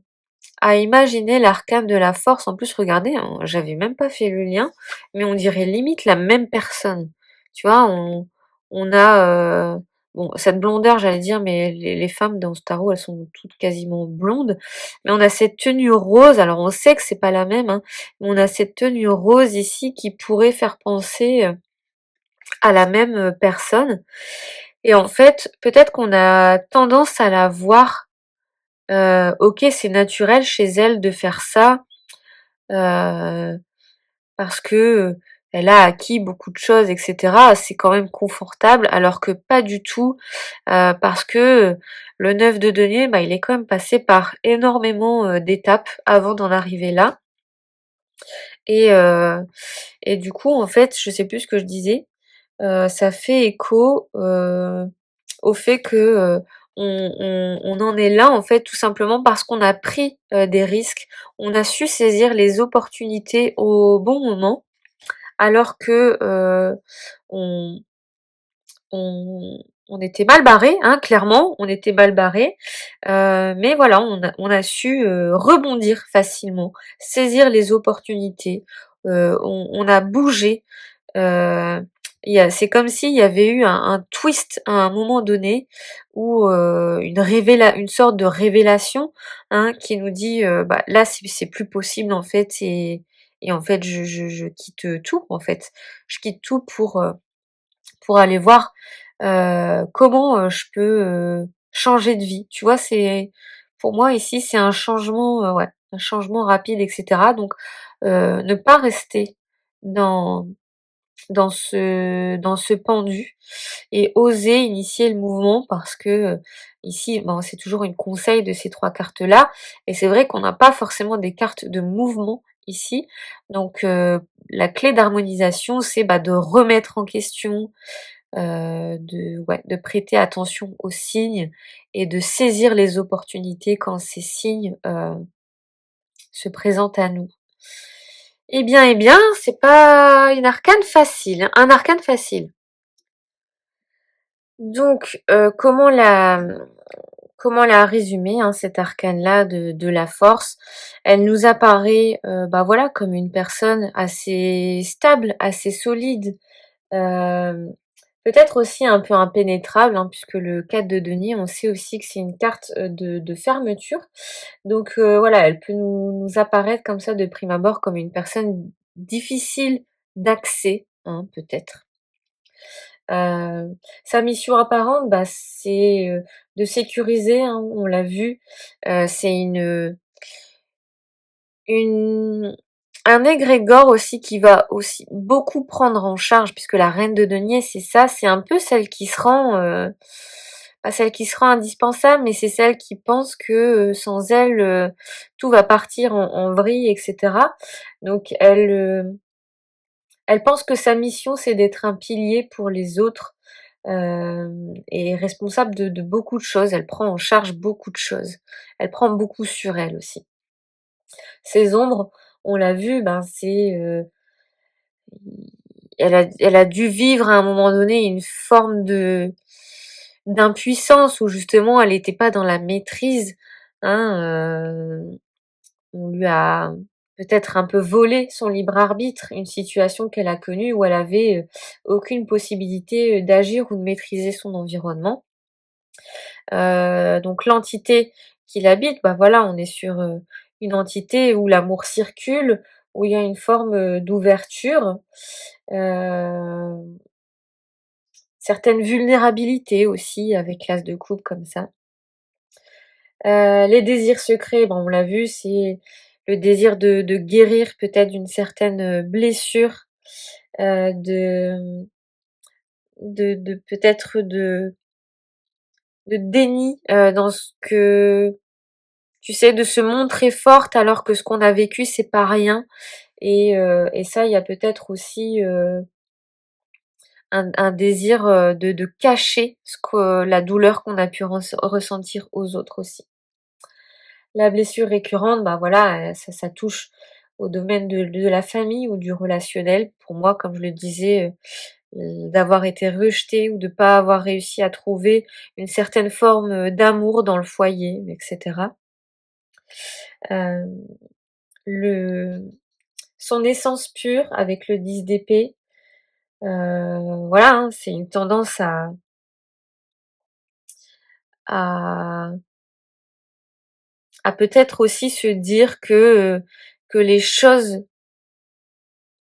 imaginer l'arcane de la force. En plus, regardez, hein, j'avais même pas fait le lien, mais on dirait limite la même personne. Tu vois, on a bon cette blondeur, j'allais dire, mais les femmes dans ce tarot, elles sont toutes quasiment blondes. Mais on a cette tenue rose. Alors on sait que c'est pas la même, hein, mais on a cette tenue rose ici qui pourrait faire penser à la même personne. Et en fait, peut-être qu'on a tendance à la voir. Ok, c'est naturel chez elle de faire ça, heu, parce que, elle a acquis beaucoup de choses et cetera. C'est quand même confortable alors que pas du tout, parce que, le 9 de denier, bah, il est quand même passé par énormément, d'étapes avant d'en arriver là et heu et du coup, en fait, je sais plus ce que je disais, ça fait écho, au fait que, on en est là, en fait, tout simplement parce qu'on a pris, des risques. On a su saisir les opportunités au bon moment, alors que, on on on était mal barrés, hein, clairement, on était mal barrés, mais voilà, on a su, rebondir facilement, saisir les opportunités, on a bougé, heu, c'est comme s'il y avait eu un twist à un moment donné où, une sorte de révélation, hein, qui nous dit, bah, là, c'est plus possible en fait et en fait je quitte tout en fait. Je quitte tout pour aller voir, comment, je peux, changer de vie. Tu vois? C'est pour moi ici, c'est un changement, ouais, un changement rapide et cetera donc ne pas rester dans dans ce pendu et oser initier le mouvement parce que, ici, bon, c'est toujours une conseil de ces 3 cartes-là et c'est vrai qu'on n'a pas forcément des cartes de mouvement ici donc la clé d'harmonisation, c'est, bah, de remettre en question, de prêter attention aux signes et de saisir les opportunités quand ces signes, se présentent à nous. Eh bien, c'est pas une arcane facile, hein, un arcane facile. Donc, comment la résumer, hein, cette arcane-là de la force? Elle nous apparaît, bah, voilà, comme une personne assez stable, assez solide, hem, peut-être aussi un peu impénétrable, hein, puisque le 4 de denier, on sait aussi que c'est une carte, de fermeture. Donc, voilà, elle peut nous apparaître comme ça de prime abord comme une personne difficile d'accès, hein, peut-être. Sa mission apparente, bah, c'est, de sécuriser, hein, on l'a vu, c'est une un égrégore aussi qui va aussi beaucoup prendre en charge puisque la reine de denier, c'est ça, c'est un peu celle qui se rend, pas celle qui se rend indispensable, mais c'est celle qui pense que, sans elle, tout va partir en vrille et cetera. Donc elle pense que sa mission, c'est d'être un pilier pour les autres, et est responsable de beaucoup de choses. Elle prend en charge beaucoup de choses. Elle prend beaucoup sur elle aussi. Ses ombres, on l'a vu, ben, elle a dû vivre à un moment donné une forme d'impuissance où justement elle était pas dans la maîtrise, hein, on lui a peut-être un peu volé son libre arbitre, une situation qu'elle a connue où elle avait, aucune possibilité, d'agir ou de maîtriser son environnement. Donc l'entité qui l'habite, bah, voilà, on est sur, une entité où l'amour circule, où il y a une forme, d'ouverture, heu, certaines vulnérabilités aussi avec l'as de coupe comme ça. Les désirs secrets, bon, on l'a vu, c'est le désir de guérir peut-être d'une certaine, blessure, de peut-être de déni, dans ce que tu sais, de se montrer forte alors que ce qu'on a vécu, c'est pas rien et ça, il y a peut-être aussi, un désir, de cacher ce que la douleur qu'on a pu ressentir aux autres aussi. La blessure récurrente, bah, voilà, ça touche au domaine de la famille ou du relationnel. Pour moi, comme je le disais, d'avoir été rejetée ou de pas avoir réussi à trouver une certaine forme, d'amour dans le foyer et cetera. Hem, le Son essence pure avec le 10 d'épée, voilà, hein, c'est une tendance à peut-être aussi se dire que les choses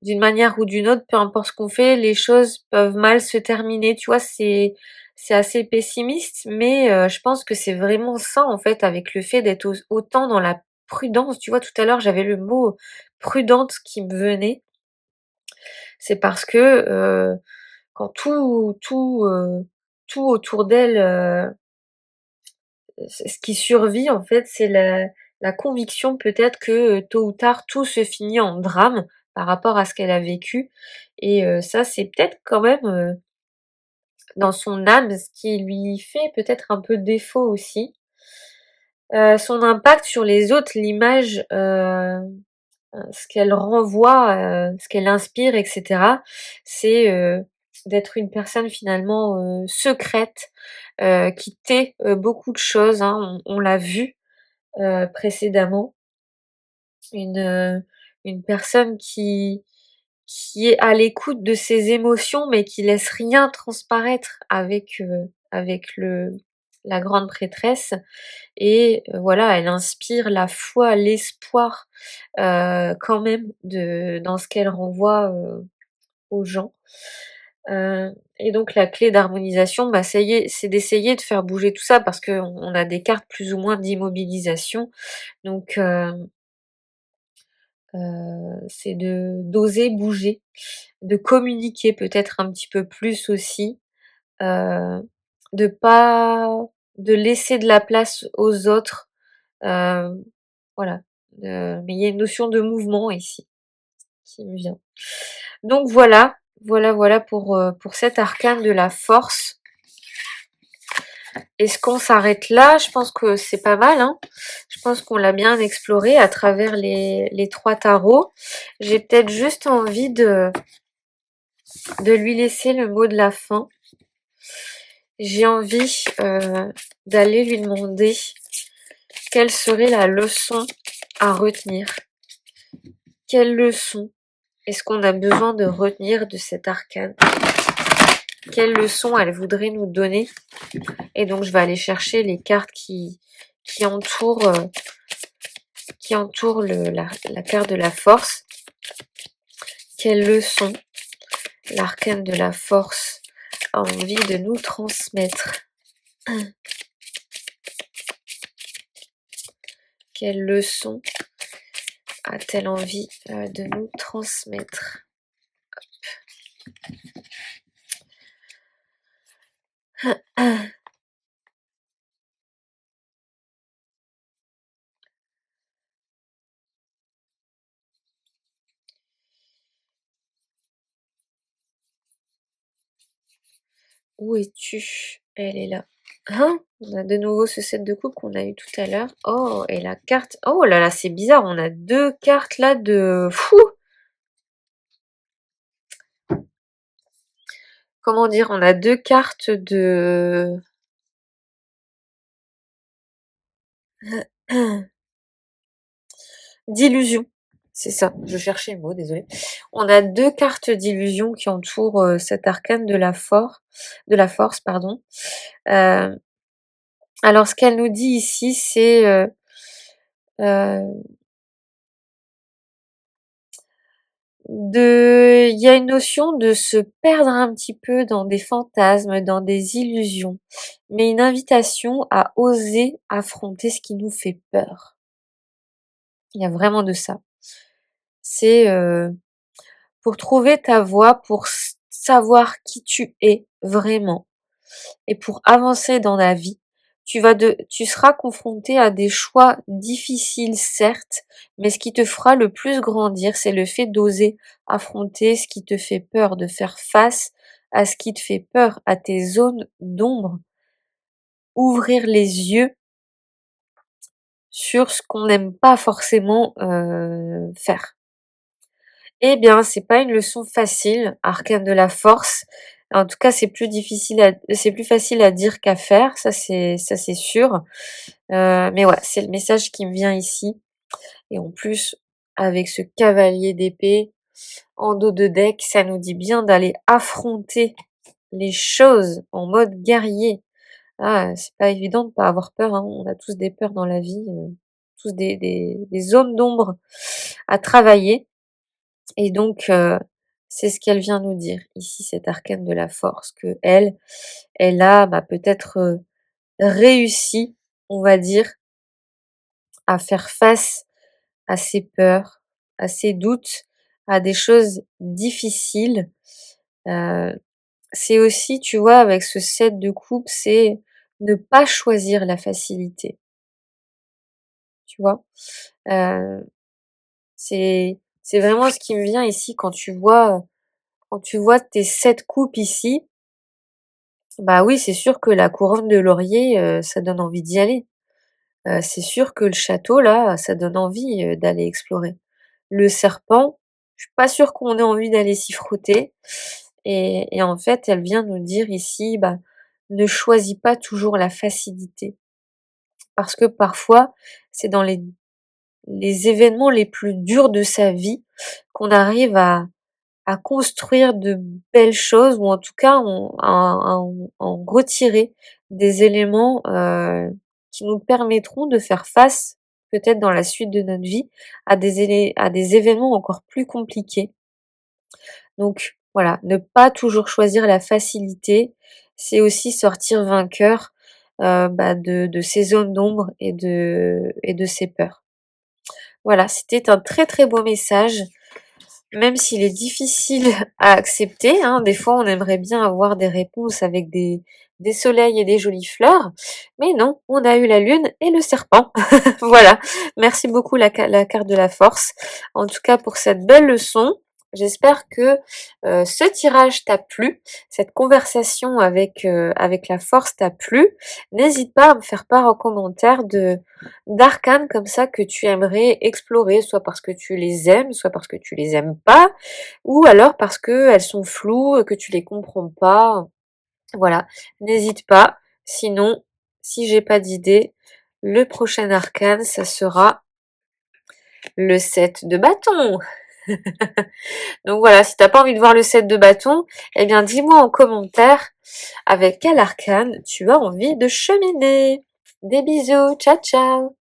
d'une manière ou d'une autre, peu importe ce qu'on fait, les choses peuvent mal se terminer, tu vois? C'est assez pessimiste, mais je pense que c'est vraiment ça, en fait, avec le fait d'être autant dans la prudence. Tu vois, tout à l'heure, j'avais le mot prudente qui me venait. C'est parce que, quand tout autour d'elle, ce qui survit, en fait, c'est la conviction peut-être que, tôt ou tard, tout se finit en drame. par rapport à ce qu'elle a vécu et ça, c'est peut-être quand même, dans son âme, ce qui lui fait peut-être un peu défaut aussi. Son impact sur les autres, l'image, ce qu'elle renvoie, ce qu'elle inspire et cetera, c'est, d'être une personne finalement, secrète, qui tait, beaucoup de choses, hein. On l'a vu, précédemment. Une personne qui est à l'écoute de ses émotions, mais qui laisse rien transparaître avec le la grande prêtresse et voilà, elle inspire la foi, l'espoir, quand même dans ce qu'elle renvoie, aux gens. Et donc la clé d'harmonisation, bah, c'est d'essayer de faire bouger tout ça parce qu'on a des cartes plus ou moins d'immobilisation. Donc c'est d'oser bouger, de communiquer peut-être un petit peu plus aussi, heu, de pas de laisser de la place aux autres, heu, voilà, mais il y a une notion de mouvement ici qui me vient. Donc voilà, voilà pour cet arcane de la force. Est-ce qu'on s'arrête là? Je pense que c'est pas mal, hein. Je pense qu'on l'a bien exploré à travers les 3 tarots. J'ai peut-être juste envie de lui laisser le mot de la fin. J'ai envie, d'aller lui demander quelle serait la leçon à retenir. Quelle leçon est-ce qu'on a besoin de retenir de cet arcane? Quelle leçon elle voudrait nous donner? Et donc je vais aller chercher les cartes qui entourent, qui entourent la carte de la force. Quelle leçon l'arcane de la force a envie de nous transmettre? Quelle leçon a-t-elle envie de nous transmettre? Où es-tu? Elle est là. Hein? On a de nouveau ce set de coupe qu'on a eu tout à l'heure. Oh, et la carte. Oh là là, c'est bizarre. On a deux cartes là de fou. Comment dire? On a deux cartes de d'illusion. C'est ça. Je cherchais le mot. Désolée. On a deux cartes d'illusion qui entourent cet arcane de la force, pardon. Euh, alors, ce qu'elle nous dit ici, c'est euh, il y a une notion de se perdre un petit peu dans des fantasmes, dans des illusions, mais une invitation à oser affronter ce qui nous fait peur. Il y a vraiment de ça. C'est pour trouver ta voie, pour savoir qui tu es vraiment et pour avancer dans la vie. Tu seras confronté à des choix difficiles, certes, mais ce qui te fera le plus grandir, c'est le fait d'oser affronter ce qui te fait peur, de faire face à ce qui te fait peur, à tes zones d'ombre, ouvrir les yeux sur ce qu'on n'aime pas forcément faire. Eh bien, c'est pas une leçon facile, arcane de la force. En tout cas, c'est plus facile à dire qu'à faire, ça c'est sûr. Mais ouais, c'est le message qui me vient ici. Et en plus, avec ce cavalier d'épée en dos de deck, ça nous dit bien d'aller affronter les choses en mode guerrier. Ah, c'est pas évident de pas avoir peur, hein. On a tous des peurs dans la vie, tous des zones d'ombre à travailler. Et donc, c'est ce qu'elle vient nous dire ici, cette arcane de la force, que elle a bah, peut-être réussi, on va dire, à faire face à ses peurs, à ses doutes, à des choses difficiles. Heu, c'est aussi, tu vois, avec ce set de coupe, c'est ne pas choisir la facilité, tu vois? Heu, c'est C'est vraiment ce qui me vient ici quand tu vois tes 7 coupes ici, bah oui, c'est sûr que la couronne de laurier, ça donne envie d'y aller. C'est sûr que le château là, ça donne envie, d'aller explorer. Le serpent, je suis pas sûre qu'on ait envie d'aller s'y frotter et en fait, elle vient nous dire ici, bah, ne choisis pas toujours la facilité. Parce que parfois, c'est dans les événements les plus durs de sa vie qu'on arrive à construire de belles choses ou en tout cas en retirer des éléments, qui nous permettront de faire face, peut-être dans la suite de notre vie, à des événements encore plus compliqués. Donc voilà, ne pas toujours choisir la facilité, c'est aussi sortir vainqueur, bah, de ces zones d'ombre et de ces peurs. Voilà, c'était un très, très beau message. Même s'il est difficile à accepter, hein, des fois on aimerait bien avoir des réponses avec des soleils et des jolies fleurs, mais non, on a eu la lune et le serpent. Voilà, merci beaucoup la carte de la force, en tout cas pour cette belle leçon. J'espère que ce tirage t'a plu, cette conversation avec la force t'a plu. N'hésite pas à me faire part en commentaire d'arcanes comme ça que tu aimerais explorer, soit parce que tu les aimes, soit parce que tu les aimes pas, ou alors parce que elles sont floues, que tu les comprends pas. Voilà, n'hésite pas. Sinon, si j'ai pas d'idée, le prochain arcane, ça sera le 7 de bâton. Donc voilà, si t'as pas envie de voir le 7 de bâton, eh bien dis-moi en commentaire avec quel arcane tu as envie de cheminer. Des bisous, ciao ciao!